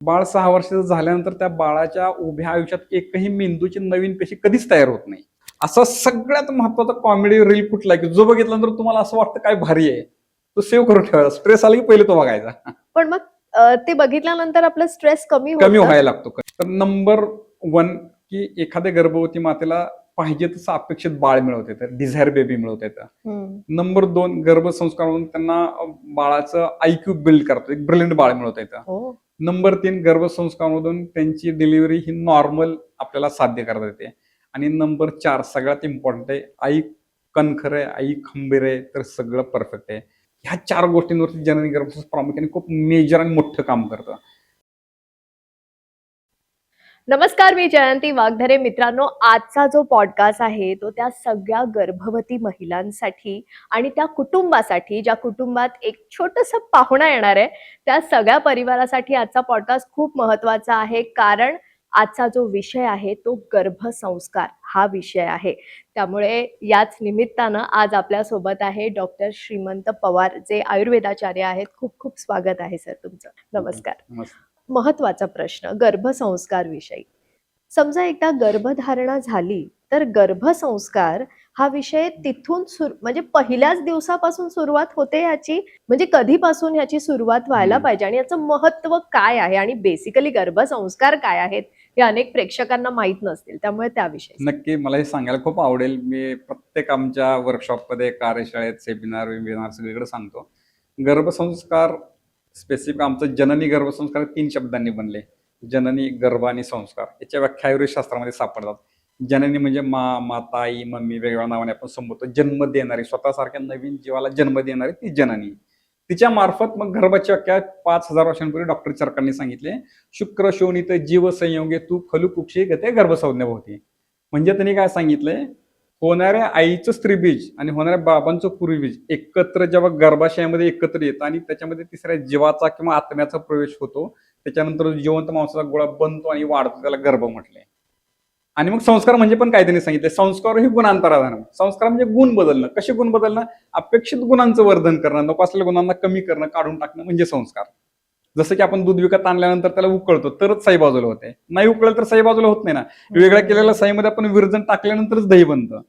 बाळ 6 वर्षाचं झाल्यानंतर त्या बाळाच्या उभ्या आयुष्यात एकही मेंदूची नवीन पेशी कधीच तयार होत नाही. असा सगळ्यात महत्वाचा कॉमेडी रील कुठला आहे की जो बघितल्यानंतर तुम्हाला असं वाटतं काय भारी आहे, तो सेव्ह करून ठेवायचा. स्ट्रेस आला की पहिले तो बघायचा. पण मग ते बघितल्यानंतर आपला स्ट्रेस कमी कमी होतं? व्हायला लागतो. तर नंबर 1 की एखाद्या गर्भवती मातेला पाहिजे तसं अपेक्षित बाळ मिळवता येतं, डिझायर बेबी मिळवता येतं. नंबर 2 गर्भसंस्कारामधून त्यांना बाळाचं IQ बिल्ड करतो, एक ब्रिलियंट बाळ मिळवता येतं. हो. नंबर 3 गर्भसंस्कारामधून त्यांची डिलिव्हरी ही नॉर्मल आपल्याला साध्य करता येते. आणि नंबर 4 सगळ्यात इम्पॉर्टंट आहे, आई कणखर आहे, आई खंबीर आहे, तर सगळं परफेक्ट आहे. ह्या 4 गोष्टींवरती जननी गर्भसंस्कार प्रामुख्याने खूप मेजर आणि मोठं काम करतं. नमस्कार, मी जयंती वाघधरे. मित्रांनो, आजचा जो पॉडकास्ट आहे तो त्या सगळ्या गर्भवती महिलांसाठी आणि त्या कुटुंबासाठी, ज्या कुटुंबात एक छोटंसं पाहुणा येणार आहे, त्या सगळ्या परिवारासाठी आजचा पॉडकास्ट खूप महत्वाचा आहे. कारण आजचा जो विषय आहे तो गर्भसंस्कार हा विषय आहे. त्यामुळे याच निमित्तानं आज आपल्यासोबत आहे डॉक्टर श्रीमंत पवार, जे आयुर्वेदाचार्य आहेत. खूप खूप स्वागत आहे सर तुमचं. नमस्कार. नमस्कार. महत्वाचा प्रश्न, गर्भसंस्कार विषयी. समजा एकदा गर्भधारणा झाली तर गर्भसंस्कार हा विषय तिथून म्हणजे पहिल्याच दिवसापासून सुरुवात होते याची, म्हणजे कधीपासून ह्याची सुरुवात व्हायला पाहिजे आणि याचं महत्व काय आहे आणि बेसिकली गर्भसंस्कार काय आहेत हे अनेक प्रेक्षकांना माहित नसतील, त्यामुळे त्याविषयी. नक्की मला हे सांगायला खूप आवडेल. मी प्रत्येक आमच्या वर्कशॉपमध्ये, कार्यशाळेत, सेमिनार वेबिनार सगळीकडे सांगतो. गर्भसंस्कार स्पेसिफिक आमचं जननी गर्भसंस्कार 3 शब्दांनी बनले. जननी, गर्भ आणि संस्कार. याच्या व्याख्या आयुर्वेदशास्त्रामध्ये सापडतात. जननी म्हणजे माता, आई, मम्मी वेगवेगळ्या नावाने आपण संबोधतो. जन्म देणारी, स्वतःसारख्या नवीन जीवाला जन्म देणारी ती जननी. तिच्या मार्फत मग गर्भाची व्याख्या 5000 वर्षांपूर्वी डॉक्टर चरकांनी सांगितले. शुक्र शोणित जीव संयोगे तू खलु कुक्षी गते गर्भसंज्ञा होती. म्हणजे त्यांनी काय सांगितलंय, होणाऱ्या आईचं स्त्रीबीज आणि होणाऱ्या बाबांचं पूर्वीबीज एकत्र जेव्हा गर्भाशयामध्ये एकत्र येतं आणि त्याच्यामध्ये तिसऱ्या जीवाचा किंवा आत्म्याचा प्रवेश होतो, त्याच्यानंतर जिवंत मांसाचा गोळा बनतो आणि वाढतो, त्याला गर्भ म्हटले. आणि मग संस्कार म्हणजे पण काय त्यांनी सांगितले, संस्कार ही गुणांतराधान. संस्कार म्हणजे गुण बदलणं. कसे गुण बदलणं? अपेक्षित गुणांचं वर्धन करणं, नको असलेल्या गुणांना कमी करणं, काढून टाकणं म्हणजे संस्कार. जसं की आपण दूध विकत आणल्यानंतर त्याला उकळतो तरच साई बाजूला होते, नाही उकळलं तर साई बाजूला होत नाही ना. वेगळ्या केलेल्या साईमध्ये आपण विरजण टाकल्यानंतरच दही बनतं.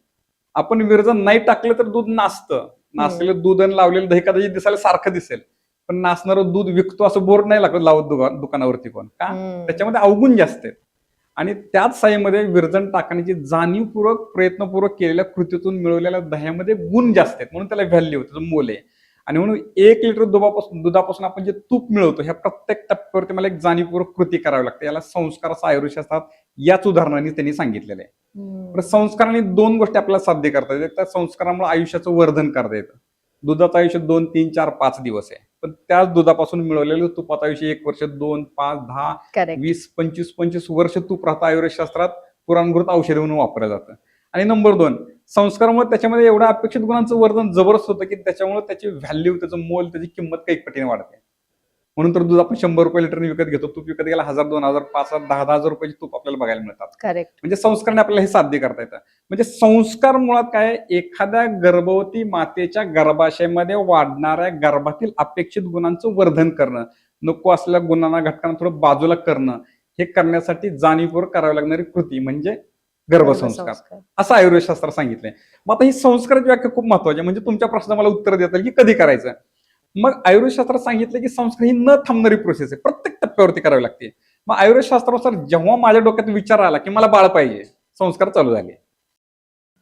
आपण विरजण नाही टाकलं तर दूध नासतं. नासलेलं दूध आणि लावलेलं दही कदाचित दिसायला सारखं दिसेल, पण नासणारं दूध विकतो असं बोर्ड नाही लागत लावत दुकानावरती कोण का? त्याच्यामध्ये अवगुण जास्त आहेत. आणि त्याच साईमध्ये विरजण टाकण्याची जाणीवपूर्वक प्रयत्नपूर्वक केलेल्या कृतीतून मिळवलेल्या दह्यामध्ये गुण जास्त आहेत, म्हणून त्याला व्हॅल्यू, त्याचं मोल आहे. आणि म्हणून 1 लिटर दुधापासून आपण जे तूप मिळवतो, ह्या प्रत्येक टप्प्यावरती मला एक जाणीवपूर्वक कृती करावी लागते. याला संस्काराचा आयुर्वेदशास्त्रात याच उदाहरणाने त्यांनी सांगितलेलं आहे. संस्काराने 2 गोष्टी आपल्याला साध्य करता येतात. त्या संस्कारामुळे आयुष्याचं वर्धन करता येतं. दुधाचं आयुष्य 2, 3, 4, 5 दिवस आहे, पण त्याच दुधापासून मिळवलेलं तुपाचं आयुष्य 1 वर्ष, 2, 5, 10, 20, 25 वर्ष तूप राहतं. आयुर्वेदशास्त्रात पुराणकृत औषध म्हणून वापरलं जातं. आणि नंबर 2, संस्कारामुळे त्याच्यामध्ये एवढं अपेक्षित गुणांचं वर्धन जबरदस्त होतं की त्याच्यामुळे त्याची व्हॅल्यू, त्याचं मोल, त्याची किंमत काही पटीने वाढते. म्हणून तर दूध आपण 100 रुपये लिटरने विकत घेतो. तूप विकत गेला 1000, 2000, 5000, 10,000 रुपयाची तूप आपल्याला बघायला मिळतात. करेक्ट. म्हणजे संस्काराने आपल्याला हे साध्य करता येतं. म्हणजे संस्कार मुळात काय, एखाद्या गर्भवती मातेच्या गर्भाशयामध्ये वाढणाऱ्या गर्भातील अपेक्षित गुणांचं वर्धन करणं, नको असलेल्या गुणांना, घटकांना थोडं बाजूला करणं, हे करण्यासाठी जाणीवपूर्वक करावी लागणारी कृती म्हणजे गर्भसंस्कार, असं आयुर्वेदशास्त्रात सांगितलंय. मग आता ही संस्काराची व्याख्या खूप महत्वाची आहे. म्हणजे तुमच्या प्रश्नाला मला उत्तर देता येईल की कधी करायचं. मग आयुर्वेदशास्त्रात सांगितलं की संस्कार ही न थांबणारी प्रोसेस आहे, प्रत्येक टप्प्यावरती करावी लागते. मग आयुर्वेदशास्त्रानुसार जेव्हा माझ्या डोक्यात विचार आला की मला बाळ पाहिजे, संस्कार चालू झाले.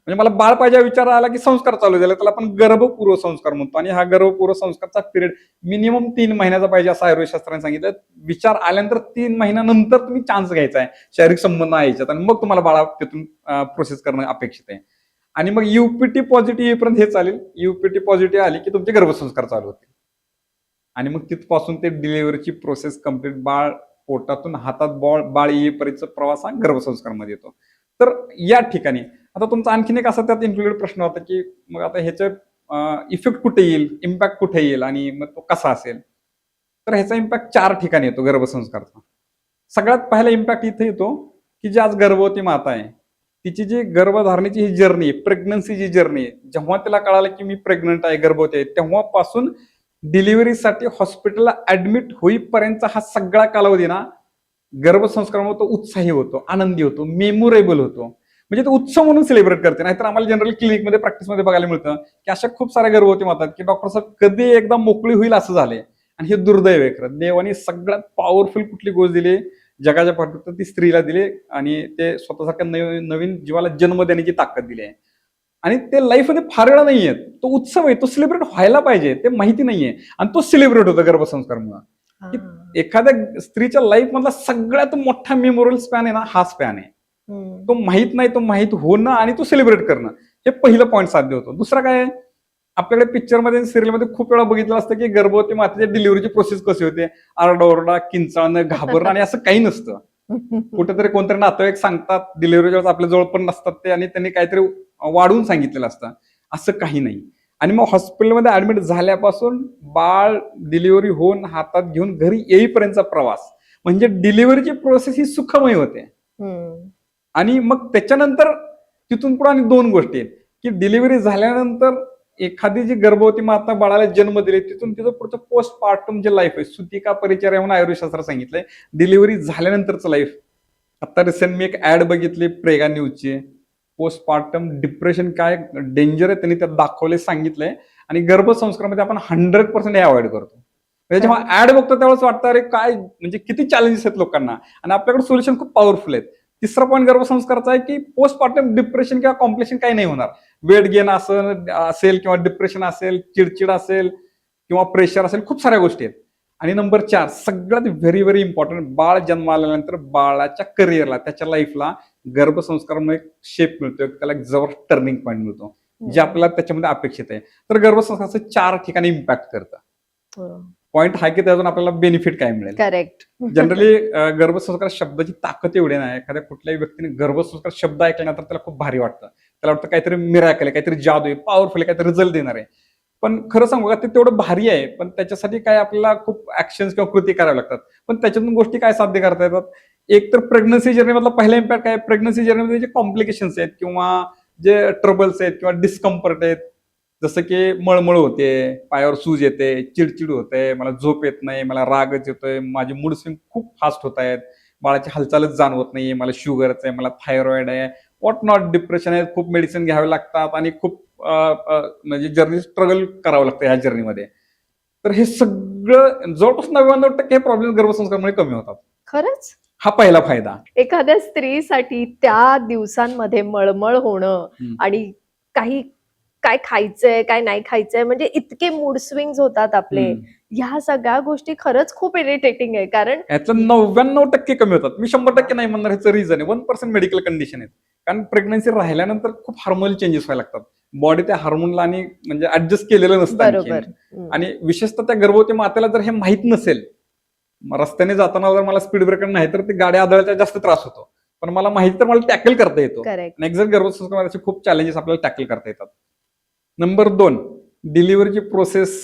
म्हणजे मला बाळ पाहिजे विचार आला की संस्कार चालू झाले. त्याला आपण गर्भपूर्व संस्कार म्हणतो. आणि हा गर्भपूर्व संस्कारचा पिरियड मिनिमम 3 महिन्याचा पाहिजे असं आयुर्वेदशास्त्राने सांगितलं. विचार आल्यानंतर 3 महिन्यानंतर तुम्ही चान्स घ्यायचा आहे, शारीरिक संबंध यायच्यात, आणि मग तुम्हाला बाळा तिथून प्रोसेस करणं अपेक्षित आहे. आणि मग UPT पॉझिटिव्ह येईपर्यंत हे चालेल. UPT पॉझिटिव्ह आली की तुमचे गर्भसंस्कार चालू होतील. आणि मग तिथपासून ते डिलिव्हरीची प्रोसेस कम्प्लीट, बाळ पोटातून हातात बाळ येईपर्यंत प्रवास हा गर्भसंस्कारमध्ये येतो. तर या ठिकाणी आता तुमचा आणखीन एक असा त्यात इन्क्लुडेड प्रश्न होता की मग आता ह्याचं इफेक्ट कुठे येईल, इम्पॅक्ट कुठे येईल आणि मग तो कसा असेल. तर ह्याचा इम्पॅक्ट 4 ठिकाणी येतो गर्भसंस्कारचा. सगळ्यात पहिला इम्पॅक्ट इथे येतो की जी आज गर्भवती माता आहे, तिची जी गर्भधारणेची ही जर्नी आहे, प्रेग्नन्सीची जर्नी आहे, जेव्हा तिला कळालं की मी प्रेग्नंट आहे, गर्भवती आहे, तेव्हापासून डिलिव्हरीसाठी हॉस्पिटलला ऍडमिट होईपर्यंत हा सगळा कालावधी ना गर्भसंस्कारामुळे तो उत्साही होतो, आनंदी होतो, मेमोरेबल होतो. म्हणजे तो उत्सव म्हणून सेलिब्रेट करते. नाहीतर आम्हाला जनरली क्लिनिकमध्ये प्रॅक्टिसमध्ये बघायला मिळतं की अशा खूप साऱ्या गर्भवती माता की डॉक्टर साहेब कधी एकदा मोकळी होईल असं झालंय. आणि हे दुर्दैव आहे खरं. देवाने सगळ्यात पॉवरफुल कुठली गोष्ट दिली जगाच्या पाठीवर ती स्त्रीला दिली आणि ते स्वतःसारख्या नवीन जीवाला जन्म देण्याची ताकद दिली आहे. आणि ते लाईफमध्ये फार वेळा नाहीये. तो उत्सव आहे, तो सेलिब्रेट व्हायला पाहिजे, ते माहिती नाहीये आणि तो सेलिब्रेट होतो गर्भसंस्कारमुळे. की एखाद्या स्त्रीच्या लाईफ मधला सगळ्यात मोठा मेमोरल स्पॅन आहे ना, हा स्पॅन आहे. तो माहित नाही, तो माहित होणं आणि तो सेलिब्रेट करणं हे पहिलं पॉईंट साध्य होतं. दुसरा काय आहे, आपल्याकडे पिक्चरमध्ये सिरियलमध्ये खूप वेळा बघितलं असतं की गर्भवती मातेच्या डिलिव्हरीची प्रोसेस कशी होते, आरडाओरडा, किंचाळणं, घाबरणं आणि असं काही नसतं. कुठेतरी कोणतरी नातेवाईक सांगतात, डिलिव्हरीच्या वेळेस आपल्या जवळ पण नसतात ते आणि त्यांनी काहीतरी वाढवून सांगितलेलं असतं. असं काही नाही. आणि मग हॉस्पिटलमध्ये ऍडमिट झाल्यापासून बाळ डिलिव्हरी होऊन हातात घेऊन घरी येईपर्यंतचा प्रवास म्हणजे डिलिव्हरीची प्रोसेस ही सुखमय होते. आणि मग त्याच्यानंतर तिथून पुढे आणि दोन गोष्टी आहेत की डिलिव्हरी झाल्यानंतर एखादी जी गर्भवती माता बाळाला जन्म दिले तिथून तिचं पुढचं पोस्टपार्टम जे लाईफ आहे, सुतिका परिचर्या म्हणून आयुर्वेदशास्त्र सांगितलंय, डिलिव्हरी झाल्यानंतरचं लाईफ. आता रिसेंट मी एक ऍड बघितली प्रेगा न्यूजची. पोस्टपार्टम डिप्रेशन काय डेंजर आहे त्यांनी त्यात दाखवले, सांगितलंय. आणि गर्भसंस्कारामध्ये आपण 100% हे अवॉइड करतो. म्हणजे जेव्हा ऍड बघतो त्यावेळेस वाटतं अरे काय म्हणजे किती चॅलेंजेस आहेत लोकांना आणि आपल्याकडे सोल्युशन खूप पॉवरफुल आहेत. तिसरा पॉईंट गर्भसंस्काराचा आहे की पोस्टपार्टम डिप्रेशन किंवा कॉम्प्लिकेशन काही नाही होणार. वेट गेन असेल किंवा डिप्रेशन असेल, चिडचिड असेल किंवा प्रेशर असेल, खूप साऱ्या गोष्टी आहेत. आणि नंबर 4 सगळ्यात व्हेरी व्हेरी इम्पॉर्टंट, बाळ जन्माल्यानंतर बाळाच्या करिअरला, त्याच्या लाईफला गर्भसंस्कारामुळे एक शेप मिळतो, त्याला एक जवळ टर्निंग पॉईंट मिळतो जे आपल्याला त्याच्यामध्ये अपेक्षित आहे. तर गर्भसंस्काराचं 4 ठिकाणी इम्पॅक्ट करतं. पॉईंट हा की त्यातून आपल्याला बेनिफिट काय मिळेल. करेक्ट. जनरली गर्भसंस्कार शब्दाची ताकद एवढी नाही. एखाद्या कुठल्याही व्यक्तीने गर्भसंस्कार शब्द ऐकल्यानंतर त्याला खूप भारी वाटतं. त्याला वाटतं काहीतरी मिराकल आहे, काहीतरी जादू आहे, पॉवरफुल आहे, काहीतरी रिझल्ट देणार आहे. पण खरं सांगू का, ते तेवढं भारी आहे, पण त्याच्यासाठी काय आपल्याला खूप ऍक्शन्स किंवा कृती कराव्या लागतात. पण त्याच्यातून गोष्टी काय साध्य करता येतात. एक तर प्रेग्नन्सी जर्नी मधला पहिला इम्पॅक्ट काय, प्रेग्नन्सी जर्नीमध्ये जे कॉम्प्लिकेशन्स आहेत किंवा जे ट्रबल्स आहेत किंवा डिस्कम्फर्ट आहेत, जसं की मळमळ होते, पायावर सूज येते, चिडचिड होते, मला झोप येत नाही, मला रागच येतोय, माझे मूड स्विंग खूप फास्ट होत आहेत, बाळाची हालचालच जाणवत नाही, मला शुगरच आहे, मला थायरॉइड आहे, व्हॉट नॉट, डिप्रेशन आहे, खूप मेडिसिन घ्यावे लागतात आणि खूप म्हणजे जर्नी स्ट्रगल करावं लागतं ह्या जर्नीमध्ये. तर हे सगळं जवळपास 99% हे प्रॉब्लेम गर्भसंस्कारामुळे कमी होतात. खरंच हा पहिला फायदा. एखाद्या स्त्रीसाठी त्या दिवसांमध्ये मळमळ होणं आणि काही काय खायचंय काय नाही खायचंय म्हणजे इतके मूड स्विंग्स होतात आपले, ह्या सगळ्या गोष्टी खरंच खूप इरिटेटिंग आहे. कारण यातलं 99% कमी होतात. मी 100% नाही म्हणणार, ह्याचं रिझन आहे 1% मेडिकल कंडिशन आहेत. कारण प्रेग्नन्सी राहिल्यानंतर खूप हार्मोनल चेंजेस व्हायला लागतात. बॉडी त्या हार्मोनला आणि म्हणजे ऍडजस्ट केलेलं नसतं बरोबर. आणखीन. आणि विशेषतः त्या गर्भवती मातेला जर हे माहित नसेल, रस्त्याने जाताना जर मला स्पीड ब्रेकर नाही तर ते गाड्या आदळायचा जास्त त्रास होतो. पण मला माहिती तर मला टॅकल करता येतो. करेक्ट. एक्झॅक्ट गर्भसंस्कारामध्ये खूप चॅलेंजेस आपल्याला टॅकल करता येतात. नंबर 2 डिलिव्हरीची प्रोसेस,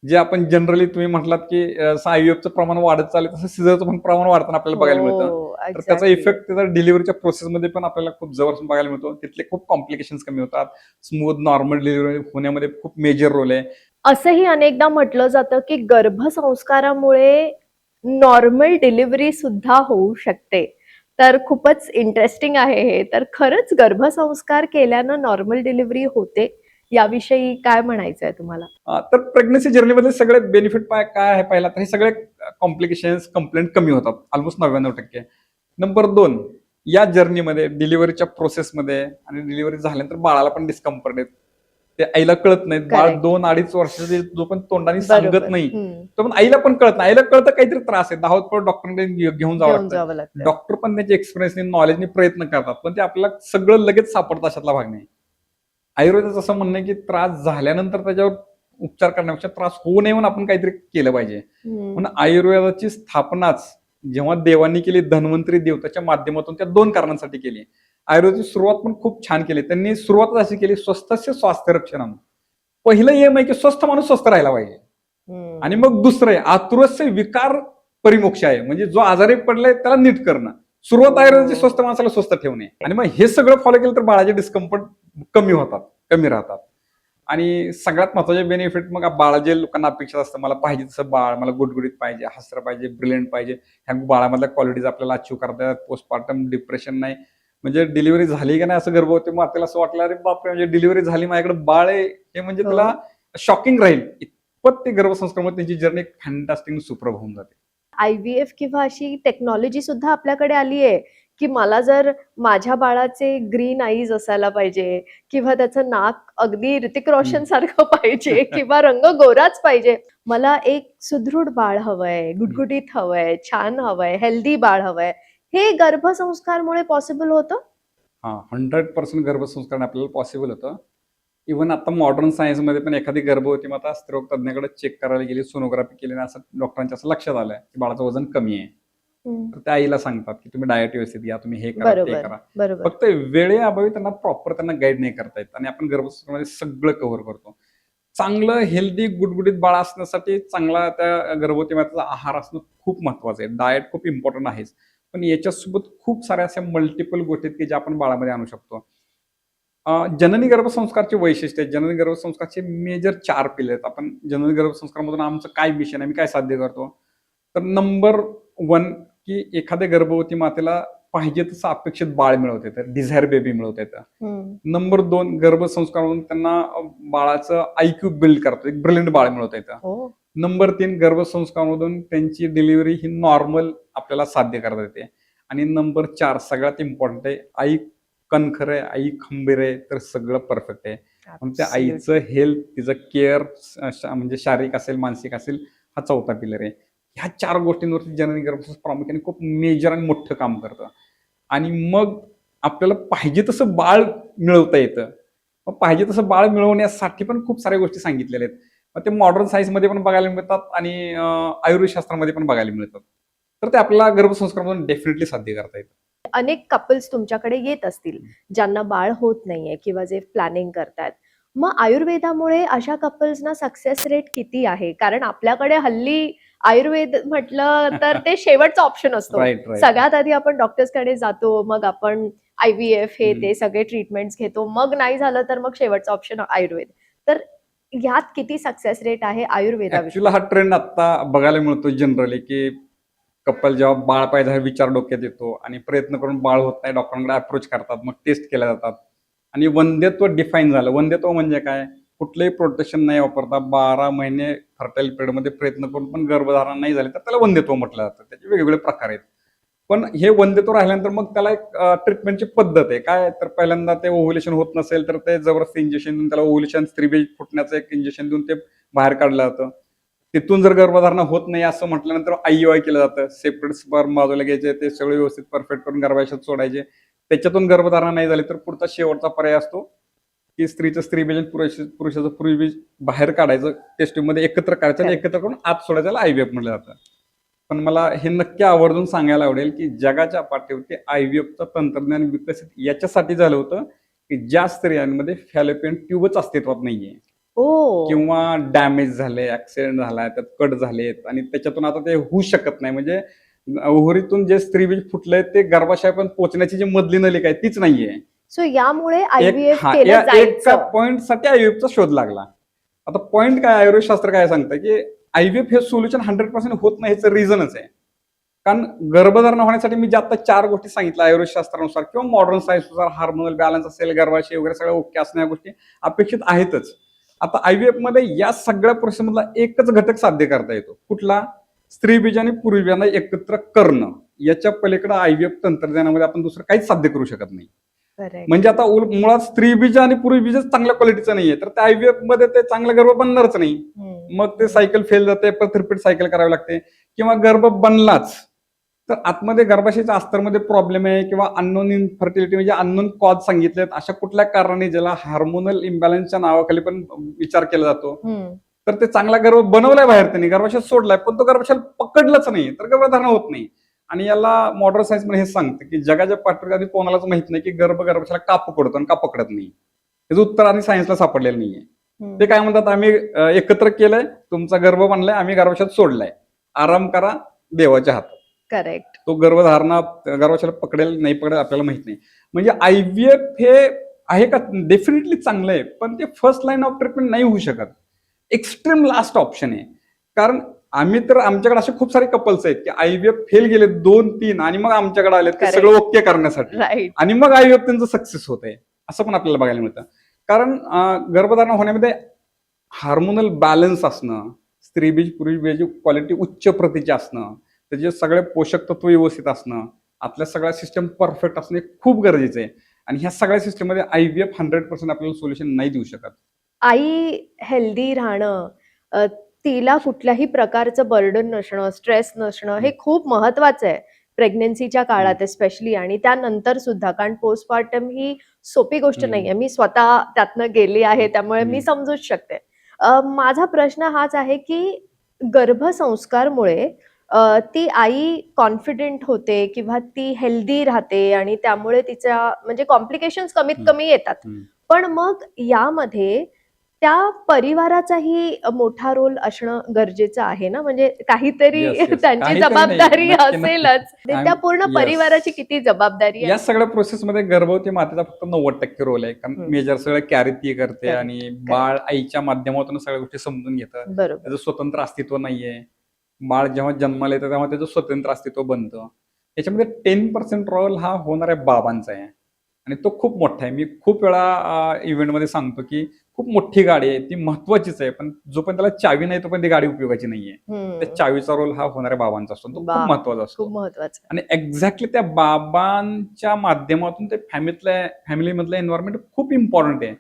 जे आपण जनरली तुम्ही म्हटलात की IVF चं प्रमाण वाढत चाललं, तसं सिझरचं पण प्रमाण वाढताना आपल्याला बघायला मिळतं. तर त्याचा इफेक्ट त्याचा डिलिव्हरीच्या प्रोसेसमध्ये पण आपल्याला खूप जवळपासून बघायला मिळतो. तिथले खूप कॉम्प्लिकेशन्स कमी होतात. स्मूथ नॉर्मल डिलिव्हरी होण्यामध्ये खूप मेजर रोल आहे. असंही अनेकदा म्हटलं जातं की गर्भसंस्कारामुळे नॉर्मल डिलिव्हरी सुद्धा होऊ शकते. तर खूपच इंटरेस्टिंग आहे हे. तर खरंच गर्भसंस्कार केल्यानं नॉर्मल डिलिव्हरी होते, याविषयी काय म्हणायचं आहे तुम्हाला? तर प्रेग्नन्सी जर्नीमध्ये सगळे बेनिफिट काय आहे पहिला, तर हे सगळे कॉम्प्लिकेशन्स कंप्लेंट कमी होतात ऑलमोस्ट 99%. नंबर 2 या जर्नीमध्ये डिलिव्हरीच्या प्रोसेसमध्ये आणि डिलिव्हरी झाल्यानंतर बाळाला पण डिस्कम्फर्ट आहेत. ते आईला कळत नाही. बाळ Correct. 2-2.5 वर्षाचे जो पण तोंडाने सांगत बरोबर. नाही, तो पण आईला पण कळत नाही. आईला कळतं काहीतरी त्रास आहे, धावत पळत डॉक्टरकडे घेऊन जावं घेऊन लागतं. जावं लागतं. डॉक्टर पण त्याच्या एक्सपिरियन्सने नॉलेजने प्रयत्न करतात, पण ते आपल्याला सगळं लगेच सापडतं अशातला भाग नाही. आयुर्वेदाचं असं म्हणणं आहे की त्रास झाल्यानंतर त्याच्यावर उपचार करण्यापेक्षा त्रास होऊ नये म्हणून आपण काहीतरी केलं पाहिजे. म्हणून आयुर्वेदाची स्थापनाच जेव्हा देवांनी केली, धन्वंतरी देवताच्या माध्यमातून, त्या 2 कारणांसाठी केली. आयुर्वेदाची सुरुवात पण खूप छान केली. त्यांनी सुरुवातच अशी केली, स्वस्थस्य स्वास्थ्य रक्षणम. पहिलं एम आहे की स्वस्थ माणूस स्वस्थ राहायला पाहिजे. आणि मग दुसरं आहे आतुरस्य विकार परिमोक्ष आहे, म्हणजे जो आजारी पडलाय त्याला नीट करणं. सुरुवात आयुर्वेदाची स्वस्थ माणसाला स्वस्थ ठेवणे. आणि मग हे सगळं फॉलो केलं तर बाळाचे डिस्कम्फर्ट कमी होतात, कमी राहतात. आणि सगळ्यात महत्वाचे बेनिफिट मग बाळा जे लोकांना अपेक्षित असतं, मला पाहिजे तसं बाळ, मला गुटगुटीत पाहिजे, हसरं पाहिजे, ब्रिलियंट पाहिजे, ह्या बाळामधल्या क्वालिटीज आपल्याला अचीव्ह करता येतात. पोस्टपार्टम डिप्रेशन नाही, म्हणजे डिलिव्हरी झाली की नाही असं गर्भवती मातेला असं वाटलं अरे बापरे, म्हणजे डिलिव्हरी झाली माझ्याकडे बाळ आहे, हे म्हणजे हो. त्याला शॉकिंग राहील इतपत ते गर्भसंस्कारमध्ये त्यांची जर्नी फॅन्टास्टिक सुप्रभ होऊन जाते. IVF किंवा अशी टेक्नॉलॉजी सुद्धा आपल्याकडे आली आहे, की मला जर माझ्या बाळाचे ग्रीन आईज असायला पाहिजे किंवा त्याचं नाक अगदी ऋतिक रोशन सारखं पाहिजे किंवा रंग गोराच पाहिजे. मला एक सुदृढ बाळ हवंय, गुटगुटीत हवंय, छान हवंय, हेल्दी बाळ हवंय. हे गर्भसंस्कारमुळे पॉसिबल होतं? हा 100% गर्भसंस्कार आपल्याला पॉसिबल होतं. इव्हन आता मॉडर्न सायन्समध्ये पण एखादी गर्भवती माता स्त्रीरोग तज्ञाकडे चेक करायला गेली, सोनोग्राफी केली आणि असं डॉक्टरांच्या असं लक्षात आलंय की बाळाचं वजन कमी आहे, तर त्या आईला सांगतात की तुम्ही डाएट व्यवस्थित घ्या, तुम्ही हे करा, ते बरोबर, करा. बरोबर. फक्त वेळेअभावी त्यांना प्रॉपर गाईड नाही करता येत आणि आपण गर्भसंस्कारामध्ये सगळं कव्हर करतो. चांगलं हेल्दी गुटगुटीत बाळ असण्यासाठी चांगला त्या गर्भवती मातेचा आहार असणं खूप महत्वाचं आहे. डाएट खूप इम्पॉर्टंट आहेच, पण याच्यासोबत खूप साऱ्या अशा मल्टिपल गोष्टी आहेत की ज्या आपण बाळामध्ये आणू शकतो. जननी गर्भसंस्कारचे वैशिष्ट्य आहेत. जननी गर्भसंस्कारचे मेजर 4 पिलर आहेत. आपण जननी गर्भसंस्कारमधून आमचं काय मिशन आहे, आम्ही काय साध्य करतो? तर नंबर 1 की एखाद्या गर्भवती मातेला पाहिजे तसं अपेक्षित बाळ मिळवता येतं, डिझायर बेबी मिळवता येतं. नंबर 2 गर्भसंस्कारामधून त्यांना बाळाचं IQ बिल्ड करतो, एक ब्रिलियंट बाळ मिळवता येतं. हो. नंबर 3 गर्भसंस्कारामधून त्यांची डिलिव्हरी ही नॉर्मल आपल्याला साध्य करता येते. आणि नंबर 4 सगळ्यात इम्पॉर्टंट आहे, आई कणखर आहे, आई खंबीर आहे, तर सगळं परफेक्ट आहे. पण त्या आईचं हेल्थ, तिचं केअर म्हणजे शारीरिक असेल, मानसिक असेल, हा 4था पिलर आहे. ह्या 4 गोष्टींवरती जननी गर्भसंस्कार प्रामुख्याने खूप मेजर आणि मोठं काम करतं. आणि मग आपल्याला पाहिजे तसं बाळ मिळवता येतं. मग पाहिजे तसं बाळ मिळवण्यासाठी पण खूप साऱ्या गोष्टी सांगितलेल्या आहेत. मग ते मॉडर्न सायन्समध्ये पण बघायला मिळतात आणि आयुर्वेदशास्त्रामध्ये पण बघायला मिळतात. तर ते आपल्याला गर्भसंस्कारामधून डेफिनेटली साध्य करता येतं. अनेक कपल्स तुमच्याकडे येत असतील ज्यांना बाळ होत नाहीये किंवा जे प्लॅनिंग करतात. मग आयुर्वेदामुळे अशा कपल्सना सक्सेस रेट किती आहे? कारण आपल्याकडे हल्ली आयुर्वेद म्हटलं तर ते शेवटचा ऑप्शन असतो. Right right. सगळ्यात आधी आपण डॉक्टर्सकडे जातो, मग आपण IVF हे हम्म. ते सगळे ट्रीटमेंट्स घेतो. मग नाही झालं तर मग शेवटचा ऑप्शन आयुर्वेद. तर ह्यात किती सक्सेस रेट आहे आयुर्वेदाविषयी? ऍक्च्युअली हा ट्रेंड आता बघायला मिळतो जनरली, की कपल जेव्हा बाळ पाहिजे हा विचार डोक्यात येतो आणि प्रयत्न करून बाळ होत नाही, डॉक्टरांकडे अप्रोच करतात, मग टेस्ट केल्या जातात आणि वंध्यत्व डिफाईन झालं. वंध्यत्व म्हणजे काय? कुठलंही प्रोटेक्शन नाही वापरता 12 महिने फर्टाईल पिरियडमध्ये प्रयत्न करून पण गर्भधारणा नाही झाली तर त्याला वंध्यत्व म्हटलं जातं. त्याचे वेगवेगळे प्रकार आहेत. पण हे वंध्यत्व राहिल्यानंतर मग त्याला एक ट्रीटमेंटची पद्धत आहे. काय तर पहिल्यांदा ते ओव्ह्युलेशन होत नसेल तर ते जबरदस्ती इंजेक्शन देऊन त्याला ओव्ह्युलेशन स्त्रीबीज फुटण्याचं एक इंजेक्शन देऊन ते बाहेर काढलं जातं. तिथून जर गर्भधारणा होत नाही असं म्हटल्यानंतर IUI केलं जातं. सेपरेट स्पर्म बाजूला घ्यायचे, ते सगळे व्यवस्थित परफेक्ट करून गर्भाशयात सोडायचे. त्याच्यातून गर्भधारणा नाही झाली तर पुढचा शेवटचा पर्याय असतो की स्त्रीचं स्त्रीबीज आणि पुरुषाचं पुरुषबीज बाहेर काढायचं, टेस्ट ट्यूबमध्ये एकत्र करायचं आणि एकत्र करून आत सोडायचं, त्याला IVF म्हटलं जातं. पण मला हे नक्की आवर्जून सांगायला आवडेल की जगाच्या पाठीवरती IVFचं तंत्रज्ञान विकसित याच्यासाठी झालं होतं की ज्या स्त्रियांमध्ये फॅलोपियन ट्यूबच अस्तित्वात नाहीये ओ. किंवा डॅमेज झाले, ऍक्सिडेंट झालाय, त्यात कट झालेत आणि त्याच्यातून आता ते होऊ शकत नाही, म्हणजे ओव्हरीतून जे स्त्रीबीज फुटलंय ते गर्भाशयापर्यंत पोहोचण्याची जी मधली नलिका आहे तीच नाहीये. सो यामुळे एक IVF हा केलं या एका जायचं. पॉइंटसाठी IVFचा शोध लागला. आता पॉइंट काय, आयुर्वेदशास्त्र काय सांगतं की IVF हे सोल्युशन 100% होत नाही, ह्याचं रिझनच आहे. कारण गर्भधारणा होण्यासाठी मी जे आता 4 गोष्टी सांगितल्या आयुर्वेदशास्त्रानुसार किंवा मॉडर्न सायन्सनुसार, हार्मोनल बॅलन्स असेल, गर्भाशय वगैरे सगळं ओके असण्या गोष्टी अपेक्षित आहेतच. आता IVF मध्ये या सगळ्या प्रोसेसमधला एकच घटक साध्य करता येतो. कुठला? स्त्रीबीज आणि पुरुषबीजांना एकत्र करणं. याच्या पलीकडे IVF तंत्रज्ञानामध्ये आपण दुसरं काहीच साध्य करू शकत नाही. Correct. म्हणजे आता मुळात स्त्रीबीज आणि पुरुषबीजच चांगल्या क्वालिटीचं नाहीये, तर त्या IVF मध्ये ते चांगला गर्भ बनणारच नाही. मग ते सायकल फेल जाते, परत रिपीट सायकल करावी लागते. किंवा गर्भ बनलाच तर आतमध्ये गर्भाशयाच्या अस्तरमध्ये प्रॉब्लेम आहे किंवा अननोन इनफर्टिलिटी म्हणजे अननोन कॉज सांगितलेत, अशा कुठल्या कारणाने ज्याला हार्मोनल इम्बॅलन्सच्या नावाखाली पण विचार केला जातो, तर ते चांगला गर्भ बनवलाय बाहेर त्यांनी, गर्भाशयात सोडलाय, पण तो गर्भाशयात पकडलाच नाही, तर गर्भधारणा होत नाही. आणि याला मॉडर्न सायन्स मध्ये हे सांगतं की जगाच्या पाठीवर आधी कोणालाच माहित नाही की गर्भाशयाला का पकडतो आणि का पकडत नाही. त्याचं उत्तर आधी सायन्सला सापडलेलं नाहीये. ते काय म्हणतात, आम्ही एकत्र केलंय, तुमचा गर्भ बनलाय, आम्ही गर्भाशयात सोडलाय, आराम करा देवाच्या हातात. करेक्ट. तो गर्भधारणा गर्भाशयाला पकडेल नाही पकडेल आपल्याला माहित नाही. म्हणजे IVF हे आहे का? डेफिनेटली चांगलं आहे, पण ते फर्स्ट लाईन ऑफ ट्रीटमेंट नाही होऊ शकत. एक्स्ट्रीम लास्ट ऑप्शन आहे. कारण आम्ही तर आमच्याकडे असे खूप सारे कपल्स आहेत की IVF फेल गेले 2-3 आणि मग आमच्याकडे आलेत ते Correct. सगळं ओके करण्यासाठी राईट. आणि मग IVF त्यांचं सक्सेस होत आहे. असं पण आपल्याला बघायला मिळतं. कारण गर्भधारणा होण्यामध्ये हार्मोनल बॅलन्स असणं, स्त्रीबीज पुरुषबीज क्वालिटी उच्च प्रतीची असणं, त्याचे सगळे पोषक तत्व व्यवस्थित असणं, आपल्या सगळ्या सिस्टम परफेक्ट असणे खूप गरजेचं आहे. आणि ह्या सगळ्या सिस्टममध्ये IVF 100% आपल्याला सोल्युशन नाही देऊ शकत. आई हेल्दी राहणं, तिला कुठल्याही प्रकारचं बर्डन नसणं, स्ट्रेस नसणं हे खूप महत्वाचं आहे प्रेग्नन्सीच्या काळात स्पेशली आणि त्यानंतर सुद्धा. कारण पोस्टपार्टम ही सोपी गोष्ट नाहीये. मी स्वतः त्यातनं गेली आहे, त्यामुळे मी समजूच शकते. माझा प्रश्न हाच आहे की गर्भसंस्कारमुळे ती आई कॉन्फिडेंट होते किंवा ती हेल्दी राहते आणि त्यामुळे तिच्या म्हणजे कॉम्प्लिकेशन्स कमीत कमी येतात. पण मग यामध्ये त्या परिवाराचाही मोठा रोल असणं गरजेचं आहे ना, म्हणजे काहीतरी Yes, yes. त्यांची काहीतरी नाही, जबाबदारी नक्की, नक्की. असेलच. त्या आणि- पूर्ण yes. परिवाराची किती जबाबदारी या आहे? सगळ्या प्रोसेसमध्ये गर्भवती मातेचा फक्त 90% रोल आहे. कारण मेजर सगळं कॅरी ती करते Correct, आणि बाळ आईच्या माध्यमातून सगळ्या गोष्टी समजून घेतं. बरोबर. त्याचं स्वतंत्र अस्तित्व नाहीये. बाळ जेव्हा जन्माला येतं तेव्हा त्याचं स्वतंत्र अस्तित्व बनतं. याच्यामध्ये 10% रोल हा होणाऱ्या बाबांचा आहे आणि तो खूप मोठा आहे. मी खूप वेळा इव्हेंटमध्ये सांगतो की खूप मोठी गाडी आहे, ती महत्वाचीच आहे, पण जोपर्यंत त्याला चावी नाही तोपर्यंत ती गाडी उपयोगाची नाहीये. त्या चावीचा रोल हा होणाऱ्या बाबांचा असतो, तो खूप बाप. महत्वाचा असतो. खूप महत्वाचं. आणि एक्झॅक्टली त्या बाबांच्या माध्यमातून ते फॅमिलीमधलं एन्व्हायरमेंट खूप इम्पॉर्टंट आहे.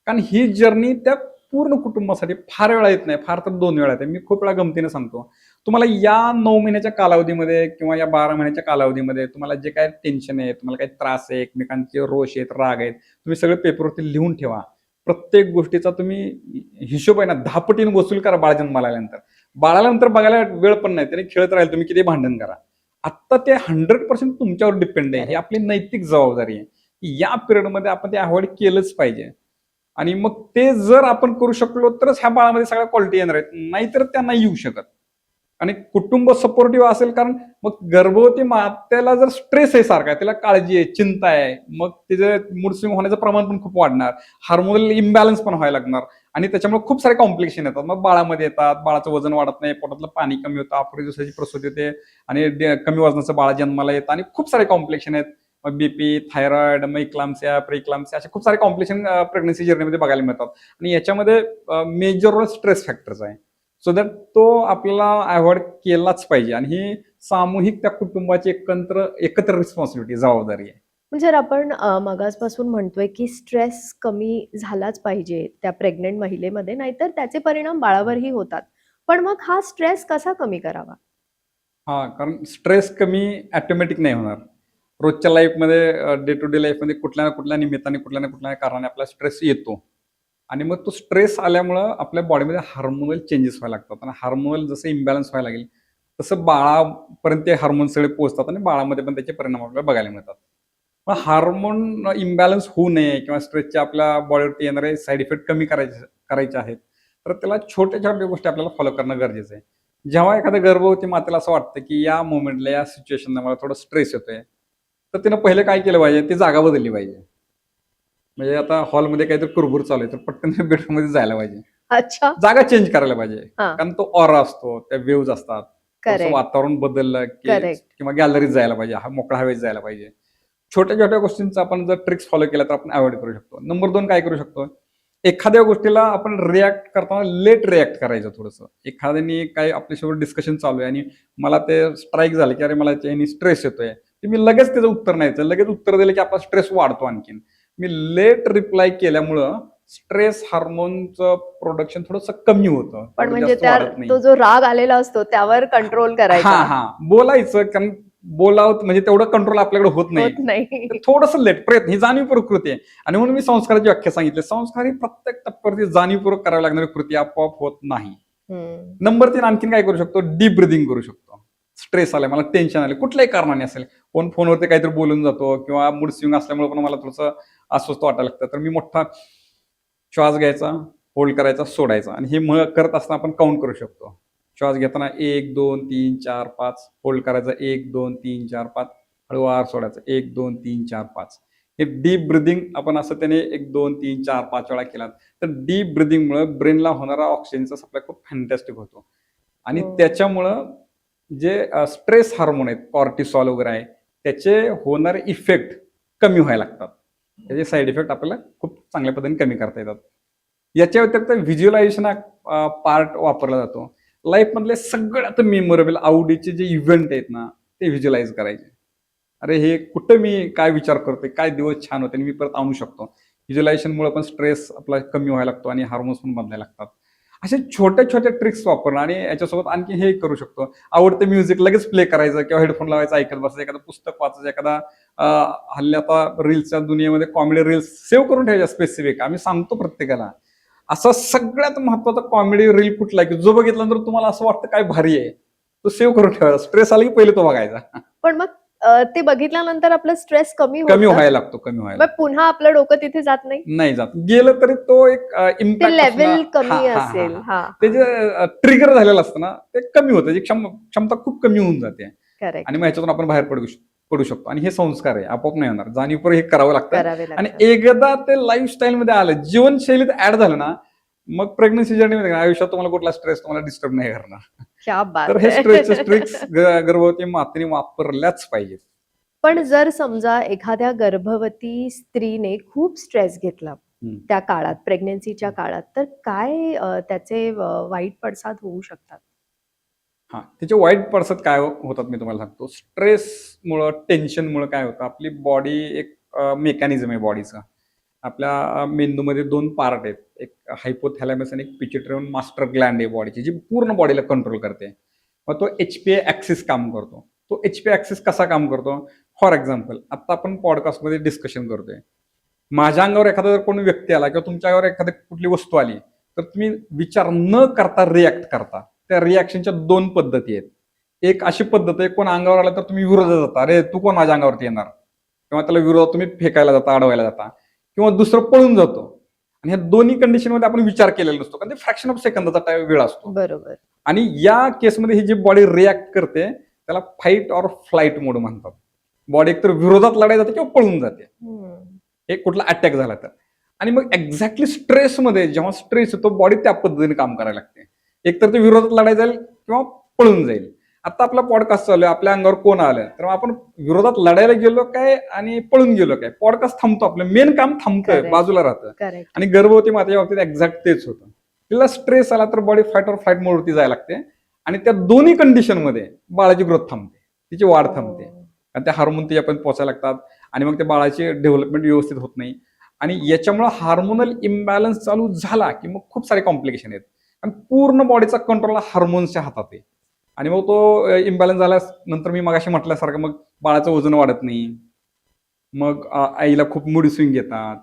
कारण ही जर्नी त्या पूर्ण कुटुंबासाठी फार वेळा येत नाही, फार तर 2 वेळा येते. मी खूप वेळा गमतीने सांगतो, तुम्हाला या 9 महिन्याच्या कालावधीमध्ये किंवा या 12 महिन्याच्या कालावधीमध्ये तुम्हाला जे काय टेन्शन आहे, तुम्हाला काही त्रास आहे, एकमेकांचे रोष आहेत, राग आहेत, तुम्ही सगळे पेपरवरती लिहून ठेवा. प्रत्येक गोष्टीचा तुम्ही हिशोब आहे ना 10 पटीने वसूल करा बाळ जन्माला आल्यानंतर. बाळाला नंतर बघायला वेळ पण नाही, त्याने खेळत राहील, तुम्ही किती भांडण करा. आता ते 100% तुमच्यावर डिपेंड आहे. ही आपली नैतिक जबाबदारी आहे की या पिरियडमध्ये आपण ते अवॉइड केलंच पाहिजे. आणि मग ते जर आपण करू शकलो तरच ह्या बाळामध्ये सगळ्या क्वालिटी येणार आहेत, नाहीतर त्या नाही येऊ शकत. आणि कुटुंब सपोर्टिव्ह असेल, कारण मग गर्भवती मातेला जर स्ट्रेस आहे सारखा, तिला काळजी आहे, चिंता आहे, मग तिचं मूड स्विंग होण्याचं प्रमाण पण खूप वाढणार, हार्मोनल इम्बॅलन्स पण व्हायला लागणार आणि त्याच्यामुळे खूप सारे कॉम्प्लिकेशन येतात. मग बाळामध्ये येतात, बाळाचं वजन वाढत नाही, पोटातलं पाणी कमी होतं, अपुरी दिवसाची प्रसूती होते आणि कमी वजनाचं बाळ जन्माला येतं आणि खूप सारे कॉम्प्लिकेशन आहेत. मग बीपी, थायरॉइड, मग इक्लाम्सिया, प्रीक्लाम्सिया असे खूप सारे कॉम्प्लिकेशन प्रेग्नन्सी जर्नीमध्ये बघायला मिळतात. आणि याच्यामध्ये मेजर रोल स्ट्रेस फॅक्टर्स आहे. सो दॅट तो आपल्याला अवॉइड केलाच पाहिजे आणि ही सामूहिक त्या कुटुंबाची एकत्र रिस्पॉन्सिबिलिटी, जबाबदारी आहे. जर आपण मगासपासून म्हणतोय की स्ट्रेस कमी झालाच पाहिजे त्या प्रेग्नेंट महिलेमध्ये, नाहीतर त्याचे परिणाम बाळावरही होतात. पण मग हा स्ट्रेस कसा कमी करावा? कारण स्ट्रेस कमी ऑटोमॅटिक नाही होणार. रोजच्या लाईफमध्ये डे टू डे लाईफमध्ये कुठल्या ना कुठल्या निमित्ताने, कुठल्या ना कुठल्या कारणाने आपला स्ट्रेस येतो आणि मग तो स्ट्रेस आल्यामुळं आपल्या बॉडीमध्ये हार्मोनल चेंजेस व्हायला लागतात आणि हार्मोनल जसं इम्बॅलन्स व्हायला लागेल तसं बाळापर्यंत ते हार्मोन सगळे पोहोचतात आणि बाळामध्ये पण त्याचे परिणाम आपल्याला बघायला मिळतात. पण हार्मोन इम्बॅलन्स होऊ नये किंवा स्ट्रेसचे आपल्या बॉडीवरती येणारे साईड इफेक्ट कमी करायचे आहेत, तर त्याला छोट्या छोट्या गोष्टी आपल्याला फॉलो करणं गरजेचं आहे. जेव्हा एखाद्या गर्भवती मातेला असं वाटतं की या मोमेंटला, या सिच्युएशनला मला थोडं स्ट्रेस येतोय, तर तिनं पहिले काय केलं पाहिजे, ती जागा बदलली पाहिजे. म्हणजे आता हॉलमध्ये काहीतरी कुरबुर चालू आहे, तर पटकन बेडरूममध्ये जायला पाहिजे, अच्छा. जागा चेंज करायला पाहिजे. हा. कारण तो ऑरा असतो, त्या वेव्ज असतात, थोडंसं करेक्ट. वातावरण बदललं की Correct. किंवा गॅलरीत जायला पाहिजे, मोकळ्या हवेत जायला पाहिजे. छोट्या छोट्या गोष्टींचा आपण जर ट्रिक्स फॉलो केल्या तर आपण अवॉइड करू शकतो. नंबर 2 काय करू शकतो, एखाद्या गोष्टीला आपण रिॲक्ट करताना लेट रिॲक्ट करायचं. थोडंसं एखाद्याने काय आपल्यासोबत डिस्कशन चालू आहे आणि मला ते स्ट्राईक झालं की अरे मला याच्याने स्ट्रेस येतोय, तर मी लगेच त्याचं उत्तर नाही द्यायचं. लगेच उत्तर दिलं की आपला स्ट्रेस वाढतो आणखीन. मी लेट रिप्लाय केल्यामुळं स्ट्रेस हार्मोनचं प्रोडक्शन थोडंसं कमी होतं, पण एवढं म्हणजे जास्त वाढत तो नाही. जो राग आलेला असतो त्यावर कंट्रोल करायचा हा बोलायचं, कारण बोलावं म्हणजे तेवढं कंट्रोल आपल्याकडे होत नाही. होत नाही. थोडंसं लेट प्रयत्न, ही जाणीवपूर्वक कृती आहे. आणि म्हणून मी संस्काराची व्याख्या सांगितली, संस्कार ही प्रत्येक टप्प्यावरती जाणीवपूर्वक करावी लागणारी कृती, आपोआप होत नाही. नंबर 3 आणखीन काय करू शकतो, डीप ब्रिदिंग करू शकतो. स्ट्रेस आलाय, मला टेन्शन आले, कुठल्याही कारणाने असेल, कोण फोनवरती काहीतरी बोलून जातो किंवा मूड स्विंग असल्यामुळे पण मला थोडंसं अस्वस्थ वाटायला लागतं, तर मी मोठा श्वास घ्यायचा, होल्ड करायचा, सोडायचा आणि हे करत असताना आपण काउंट करू शकतो. श्वास घेताना 1 2 3 4 5, होल्ड करायचा 1 2 3 4 5, हळूवार सोडायचं 1 2 3 4 5. हे डीप ब्रिदिंग आपण असं त्याने 1, 2, 3, 4, 5 वेळा केलात, तर डीप ब्रिदिंगमुळे ब्रेनला होणारा ऑक्सिजनचा सप्लाय खूप फॅन्टॅस्टिक होतो. आणि हो. त्याच्यामुळं जे स्ट्रेस हार्मोन आहेत, कॉर्टिसॉल वगैरे आहे, त्याचे होणारे इफेक्ट कमी व्हायला लागतात. त्याचे साईड इफेक्ट आपल्याला खूप चांगल्या पद्धतीने कमी करता येतात. याच्या व्यतिरिक्त व्हिज्युअलायझेशन हा पार्ट वापरला जातो. लाईफमधले सगळ्यात मेमोरेबल आवडीचे जे इव्हेंट आहेत ना, ते व्हिज्युअलाइज करायचे. अरे, हे कुठं मी काय विचार करतोय, काय दिवस छान होते आणि मी परत आणू शकतो. व्हिज्युअलायझेशनमुळे पण स्ट्रेस आपला कमी व्हायला लागतो आणि हार्मोन्स पण बदलायला लागतात. असे छोटे-छोटे ट्रिक्स वापरणं आणि याच्यासोबत आणखी हे करू शकतो. आवडतं म्युझिक लगेच प्ले करायचं किंवा हेडफोन लावायचा, ऐकत बसायचं, एखादं पुस्तक वाचायचं, एखादा अ, हल्ली आता रील्सच्या दुनियेमध्ये कॉमेडी रील्स सेव्ह करून ठेवायच्या स्पेसिफिक. आम्ही सांगतो प्रत्येकाला. असा सगळ्यात महत्त्वाचा कॉमेडी रील कुठला आहे, की जो बघितल्यानंतर तुम्हाला असं वाटतं काय भारी आहे. तो सेव्ह करून ठेवायचा. स्ट्रेस आला की पहिले तो बघायचा. पण मग ते बघितल्यानंतर आपलं स्ट्रेस कमी कमी होतं. व्हायला लागतो, कमी व्हायला मग पुन्हा आपलं डोकं तिथे जात नाही. नाही जात. गेलं तरी तो एक ते इम्पॅक्ट लेव्हल कमी असेल. हां, ते जे ट्रिगर झालेलं असतं ना, ते कमी होतं. त्याची क्षमता खूप कमी होऊन जाते. करेक्ट. आणि मग ह्याच्यातून आपण बाहेर पडू शकतो. आणि हे संस्कार आहे, आपोआप नाही होणार. जाणीवपूर्वक हे करावं लागतं. करावे आणि लागतात. एकदा ते लाईफस्टाईलमध्ये आलं, जीवनशैलीत ऍड झालं ना, मग प्रेग्नन्सी जर्नीमध्ये आयुष्यात तुम्हाला कुठला स्ट्रेस तुम्हाला डिस्टर्ब नाही करणार. क्या बात तर हे है. स्ट्रेसचे ट्रिक्स गर्भवती मातेने वापरल्याच पाहिजेत. पण जर समजा एखाद्या गर्भवती स्त्रीने खूप स्ट्रेस घेतला हम्म. त्या काळात, प्रेग्नन्सीच्या काळात, तर काय त्याचे वाईट पडसाद होऊ शकतात? हां, त्याचे वाईट पडसाद काय होतात मी तुम्हाला सांगतो. स्ट्रेसमुळं, टेन्शनमुळं काय होतं, आपली बॉडी एक मेकॅनिझम आहे बॉडीचा. आपल्या मेंदूमध्ये 2 पार्ट आहेत. एक हायपोथॅलॅमस आणि एक पिट्युटरी मास्टर ग्लँड आहे बॉडीची, जी पूर्ण बॉडीला कंट्रोल करते. मग तो एच-पी-ए ॲक्सिस काम करतो. तो एच-पी-ए ॲक्सिस कसा काम करतो? फॉर एक्झाम्पल, आता आपण पॉडकास्टमध्ये डिस्कशन करतोय. माझ्या अंगावर एखादा जर कोणी व्यक्ती आला किंवा तुमच्या अंगावर एखादी कुठली वस्तू आली, तर तुम्ही विचार न करता रिॲक्ट करता. त्या रिॲक्शनच्या 2 पद्धती आहेत. एक अशी पद्धत आहे, कोण अंगावर आलं तर तुम्ही विरोधात जाता. "अरे, तू कोण माझ्या अंगावरती येणार?" किंवा त्याला विरोधात तुम्ही फेकायला जाता, अडवायला जाता किंवा दुसरं पळून जातो. आणि ह्या दोन्ही कंडिशनमध्ये आपण विचार केलेला नसतो, कारण ते फ्रॅक्शन ऑफ सेकंदाचा वेळ असतो. बरोबर. आणि या केसमध्ये ही जी बॉडी रिॲक्ट करते, त्याला फाईट ऑर फ्लाईट मोड म्हणतात. बॉडी एकतर विरोधात लढायला जाते किंवा पळून जाते. हम्म. एक कुठला अटॅक झाला तर. आणि मग एक्झॅक्टली स्ट्रेसमध्ये जेव्हा स्ट्रेस येतो, बॉडी त्या पद्धतीने काम करायला लागते. एकतर ते विरोधात लढायला जाईल किंवा पळून जाईल. आता आपला पॉडकास्ट चालू आहे, आपल्या अंगावर कोण आलं, तर आपण विरोधात लढायला गेलो काय आणि पळून गेलो काय, पॉडकास्ट थांबतो, आपलं मेन काम थांबतंय, Correct. बाजूला राहतं. करेक्ट. आणि गर्भवती मातेच्या बाबतीत एक्झॅक्ट तेच होतं. तिला स्ट्रेस आला तर बॉडी फाईट ऑर फ्लाईट मोडवरती जायला लागते. आणि त्या दोन्ही कंडिशनमध्ये बाळाची ग्रोथ थांबते, तिची वाढ थांबते. हो. आणि त्या हार्मोन तिच्यापर्यंत पोहोचायला लागतात आणि मग त्या बाळाची डेव्हलपमेंट व्यवस्थित होत नाही. आणि याच्यामुळे हार्मोनल इम्बॅलन्स चालू झाला की मग खूप सारे कॉम्प्लिकेशन आहेत. आणि पूर्ण बॉडीचा कंट्रोल हार्मोन्सच्या हातात आहे. आणि मग तो इम्बॅलन्स झाल्यानंतर मी मगाशी म्हटल्यासारखं मग बाळाचं वजन वाढत नाही. मग आईला खूप मूड स्विंग येतात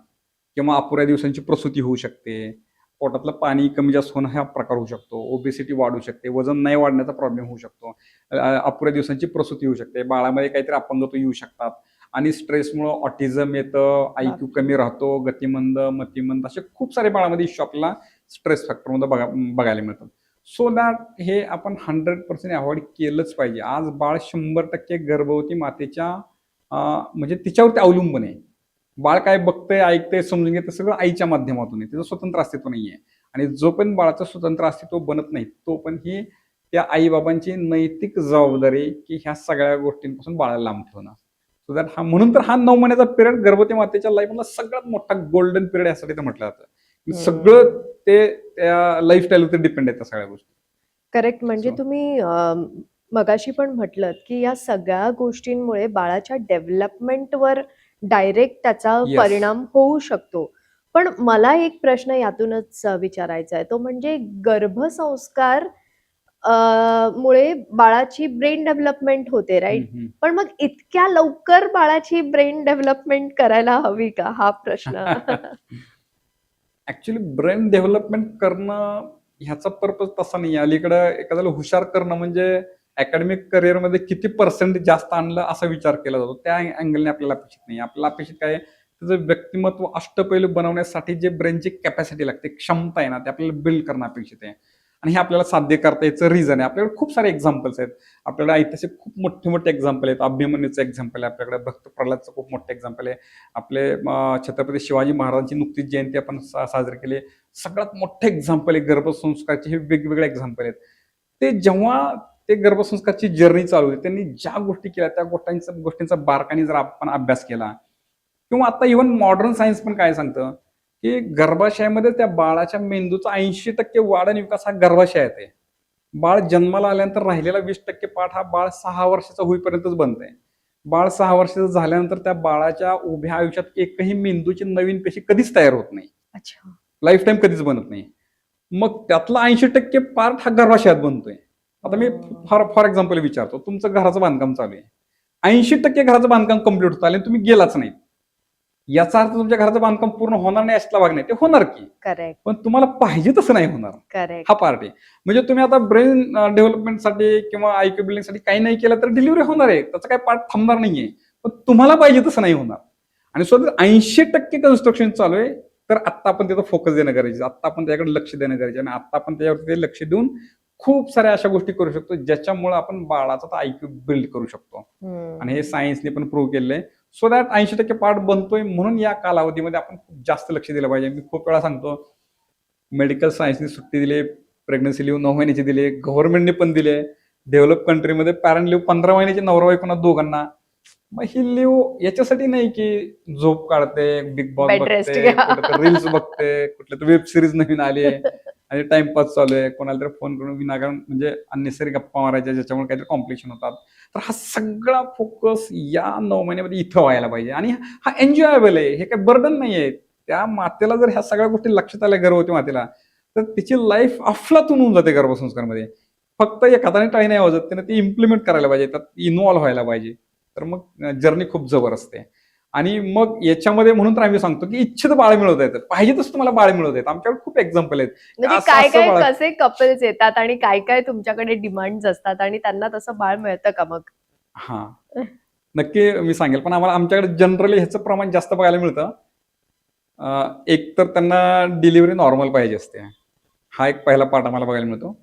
किंवा अपुऱ्या दिवसांची प्रसूती होऊ शकते. पोटातलं पाणी कमी जास्त होणं हा प्रकार होऊ शकतो. ओबेसिटी वाढू शकते. वजन नाही वाढण्याचा प्रॉब्लेम होऊ शकतो. अपुऱ्या दिवसांची प्रसूती होऊ शकते. बाळामध्ये काहीतरी अपंगत्व येऊ शकतात. आणि स्ट्रेसमुळं ऑटिझम येतं, IQ कमी राहतो, गतिमंद, मतिमंद असे खूप सारे बाळामध्ये इश्यू आपल्याला स्ट्रेस फॅक्टरमध्ये बघायला मिळतात. सो दॅट हे आपण 100% अव्हॉइड केलंच पाहिजे. आज बाळ 100% गर्भवती मातेच्या म्हणजे तिच्यावरती अवलंबून आहे. बाळ काय बघतंय, ऐकतंय, समजून घेतंय सगळं आईच्या माध्यमातून आहे. त्याचं स्वतंत्र अस्तित्व नाहीये. आणि जोपर्यंत बाळाचं स्वतंत्र अस्तित्व बनत नाही, तोपर्यंत ही त्या आई-बाबांची नैतिक जबाबदारी आहे की ह्या सगळ्या गोष्टींपासून बाळाला लांब ठेवणं. सो दॅट म्हणून तर हा 9 महिन्याचा पिरियड गर्भवती मातेच्या लाईफमधला सगळ्यात मोठा गोल्डन पिरियड यासाठी तर म्हटलं जातं. सगळं ते त्या लाईफस्टाईलवरती डिपेंड आहेत त्या सगळ्या गोष्टी. करेक्ट. म्हणजे So. तुम्ही मगाशी पण म्हटलत की या सगळ्या गोष्टींमुळे बाळाच्या डेव्हलपमेंटवर डायरेक्ट त्याचा Yes. परिणाम होऊ शकतो. पण मला एक प्रश्न यातूनच विचारायचा आहे, तो म्हणजे गर्भसंस्कार मुळे बाळाची ब्रेन डेव्हलपमेंट होते, राईट? पण मग इतक्या लवकर बाळाची ब्रेन डेव्हलपमेंट करायला हवी का, हा प्रश्न? ऍक्च्युली ब्रेन डेव्हलपमेंट करणं ह्याचा पर्पज तसा नाही. अलीकडं एखाद्याला हुशार करणं म्हणजे अकॅडमिक करिअरमध्ये किती पर्सेंट जास्त आणलं असा विचार केला जातो. त्या अँगलने आपल्याला अपेक्षित नाही. आपल्याला अपेक्षित काय आहे, त्याचं व्यक्तिमत्व अष्टपैलू बनवण्यासाठी जे ब्रेनची कॅपॅसिटी लागते, क्षमता आहे ना, ते आपल्याला बिल्ड करणं अपेक्षित आहे. आणि हे आपल्याला साध्य करता याचं रिझन आहे. आपल्याकडे खूप सारे एक्झाम्पल्स आहेत. आपल्याकडे ऐतिहासिक खूप मोठे मोठे एक्झाम्पल आहेत. अभिमन्यूचं एक्झाम्पल आहे आपल्याकडे, भक्त प्रल्हादचं खूप मोठं एक्झाम्पल आहे. आपले छत्रपती शिवाजी महाराजांची नुकतीच जयंती आपण साजरी केली. सगळ्यात मोठे एक्झाम्पल आहे गर्भसंस्कारचे, हे वेगवेगळे एक्झाम्पल आहेत. ते जेव्हा ते गर्भसंस्कारची जर्नी चालू होती, त्यांनी ज्या गोष्टी केल्या त्या गोष्टींचा बारकाईने जर आपण अभ्यास केला, किंवा आता इव्हन मॉडर्न सायन्स पण काय सांगतं की गर्भाशयामध्ये त्या बाळाच्या मेंदूचा 80% वाढ आणि विकास हा गर्भाशयात आहे. बाळ जन्माला आल्यानंतर राहिलेला 20% पाठ हा बाळ 6 वर्षाचा होईपर्यंतच बनतंय. बाळ 6 वर्षाचं झाल्यानंतर त्या बाळाच्या उभ्या आयुष्यात एकही मेंदूची नवीन पेशी कधीच तयार होत नाही. अच्छा. लाईफ टाईम कधीच बनत नाही. मग त्यातला 80% पार्ट हा गर्भाशयात बनतोय. आता मी फॉर एक्झाम्पल विचारतो, तुमचं घराचं बांधकाम चालू आहे, 80% घराचं बांधकाम कम्प्लीट होत आलं, तुम्ही गेलाच नाही, याचा अर्थ तुमच्या घराचं बांधकाम पूर्ण होणार नाही अशातला भाग नाही. ते होणार की, करेक्ट. पण तुम्हाला पाहिजे तसं नाही होणार. करेक्ट. हा पार्ट आहे. म्हणजे तुम्ही आता ब्रेन डेव्हलपमेंटसाठी किंवा आयक्यू बिल्डिंगसाठी काही नाही केलं तर डिलिव्हरी होणार आहे, त्याचा काही पार्ट थांबणार नाहीये. पण तुम्हाला पाहिजे तसं नाही होणार. आणि स्वतः 80% कन्स्ट्रक्शन चालू आहे, तर आत्ता आपण तिथं फोकस देणं गरजेचं, आत्ता आपण त्याच्याकडे लक्ष देणं गरजेचं, आणि आत्ता आपण त्याच्यावरती लक्ष देऊन खूप साऱ्या अशा गोष्टी करू शकतो ज्याच्यामुळे आपण बाळाचा आयक्यू बिल्ड करू शकतो. आणि हे सायन्सने पण प्रूव्ह केलेलं आहे. सो दॅट 80% पार्ट बनतोय, म्हणून या कालावधीमध्ये आपण खूप जास्त लक्ष दिलं पाहिजे. मी खूप वेळा सांगतो, मेडिकल सायन्सने सुट्टी दिली, प्रेग्नन्सी लिव्ह 9 महिन्याची दिली, गव्हर्नमेंटने पण दिले. डेव्हलप कंट्रीमध्ये पॅरेंट लिव्ह 15 महिन्याची नवरा बायकोंना दोघांना. मग ही लिव्ह याच्यासाठी नाही की झोप काढते, बिग बॉस Bed rest बघते, घ्या. कुठे तर रील्स बघते, कुठल्या तर वेब सिरीज नवीन आली आहे आणि टाइमपास चालू आहे, कोणाला तरी फोन करून विनाकारण म्हणजे अननेसरी गप्पा मारायच्या ज्याच्यामुळे काहीतरी कॉम्प्लिकेशन होतात. तर हा सगळा फोकस या 9 महिन्यामध्ये इथं व्हायला पाहिजे. आणि हा एन्जॉयबल आहे, हे काही बर्डन नाही आहे. त्या मातेला जर ह्या सगळ्या गोष्टी लक्षात आल्या, गर्भवती मातेला, तर तिची लाईफ अफलातून होऊन जाते गर्भसंस्कारमध्ये. फक्त एक हाताने टाळी नाही वाजत, त्याने ती इम्प्लिमेंट करायला पाहिजे, त्यात इन्व्हॉल्व्ह व्हायला पाहिजे. तर मग जर्नी खूप जबर असते. आणि मग याच्यामध्ये म्हणून तर आम्ही सांगतो की इच्छित बाळ मिळवता येतं, पाहिजे तसं तुम्हाला बाळ मिळवता येतं. आमच्याकडे खूप एक्झाम्पल आहेत. म्हणजे असं- काय असं काय बाळ- कसे कपल्स येतात आणि काय काय तुमच्याकडे डिमांड्स असतात आणि त्यांना तसं बाळ मिळतं का मग? हा, नक्की मी सांगेल. पण आमच्याकडे जनरली ह्याचं प्रमाण जास्त बघायला मिळतं. एक तर त्यांना डिलिव्हरी नॉर्मल पाहिजे असते, हा एक पहिला पार्ट आम्हाला बघायला मिळतो.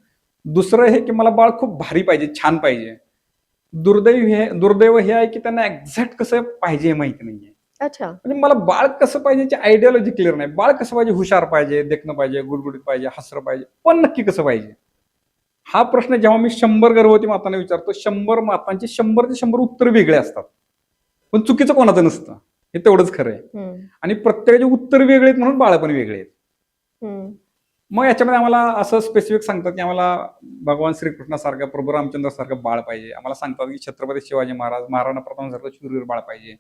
दुसरं हे की मला बाळ खूप भारी पाहिजे, छान पाहिजे. दुर्दैव हे आहे की त्यांना एक्झॅक्ट कसं पाहिजे हे माहिती नाहीये. अच्छा. म्हणजे मला बाळ कसं पाहिजे याची आयडियोलॉजी क्लिअर नाही. बाळ कसं पाहिजे, हुशार पाहिजे, देखणं पाहिजे, गुडगुडीत पाहिजे, हसरं पाहिजे, पण नक्की कसं पाहिजे, हा प्रश्न जेव्हा मी 100 गर्भवती मातांना विचारतो, 100 मातांची 100 ते 100 उत्तर वेगळे असतात. पण चुकीचं कोणाचं नसतं, हे तेवढंच खरं आहे. आणि प्रत्येकाचे उत्तर वेगळे आहेत म्हणून बाळ पण वेगळे आहेत. मग याच्यामध्ये आम्हाला असं स्पेसिफिक सांगतात की आम्हाला भगवान श्रीकृष्णासारखं, प्रभू रामचंद्रासारखं बाळ पाहिजे. आम्हाला सांगतात की छत्रपती शिवाजी महाराज, महाराणा प्रतापसारखं शूरवीर बाळ पाहिजे.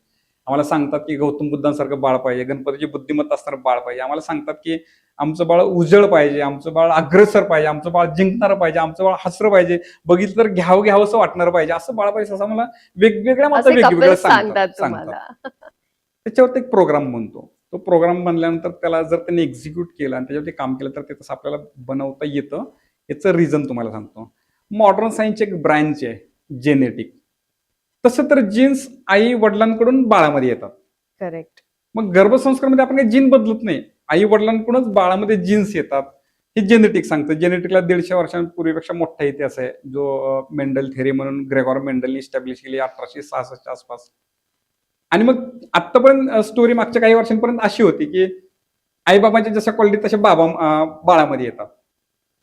आम्हाला सांगतात की गौतम बुद्धांसारखं बाळ पाहिजे, गणपतीची बुद्धिमत्ता असणारं बाळ पाहिजे. आम्हाला सांगतात की आमचं बाळ उजळ पाहिजे, आमचं बाळ अग्रेसर पाहिजे, आमचं बाळ जिंकणारं पाहिजे, आमचं बाळ हसरं पाहिजे, बघितलं तर घ्यावं असं वाटणारं पाहिजे, असं बाळ पाहिजे. असं मला वेगवेगळ्या माता असे वेगवेगळं couples सांगतात सांगतात. तुम्हाला. त्याच्यावरती एक प्रोग्राम बनतो. तो प्रोग्राम बनल्यानंतर त्याला जर त्यांनी एक्झिक्यूट केला आणि त्याच्यावरती काम केलं तर ते तसं आपल्याला बनवता येतं. याचं रिझन तुम्हाला सांगतो. मॉडर्न सायन्सची एक ब्रँच आहे जेनेटिक. तसं तर जीन्स आई वडिलांकडून बाळामध्ये येतात. करेक्ट. मग गर्भसंस्कारमध्ये आपण काही जीन बदलत नाही, आई वडिलांकडूनच बाळामध्ये जीन्स येतात. हे जेनेटिक सांगतं. जेनेटिकला 150 वर्षांपूर्वीपेक्षा मोठा इतिहास आहे, जो मेंडल थेरी म्हणून ग्रेगॉर मेंडलनी इस्टॅब्लिश केली 1866च्या आसपास. आणि मग आत्तापर्यंत स्टोरी मागच्या काही वर्षांपर्यंत अशी होती की आईबाबांच्या जशा क्वालिटी तशा बाळामध्ये येतात.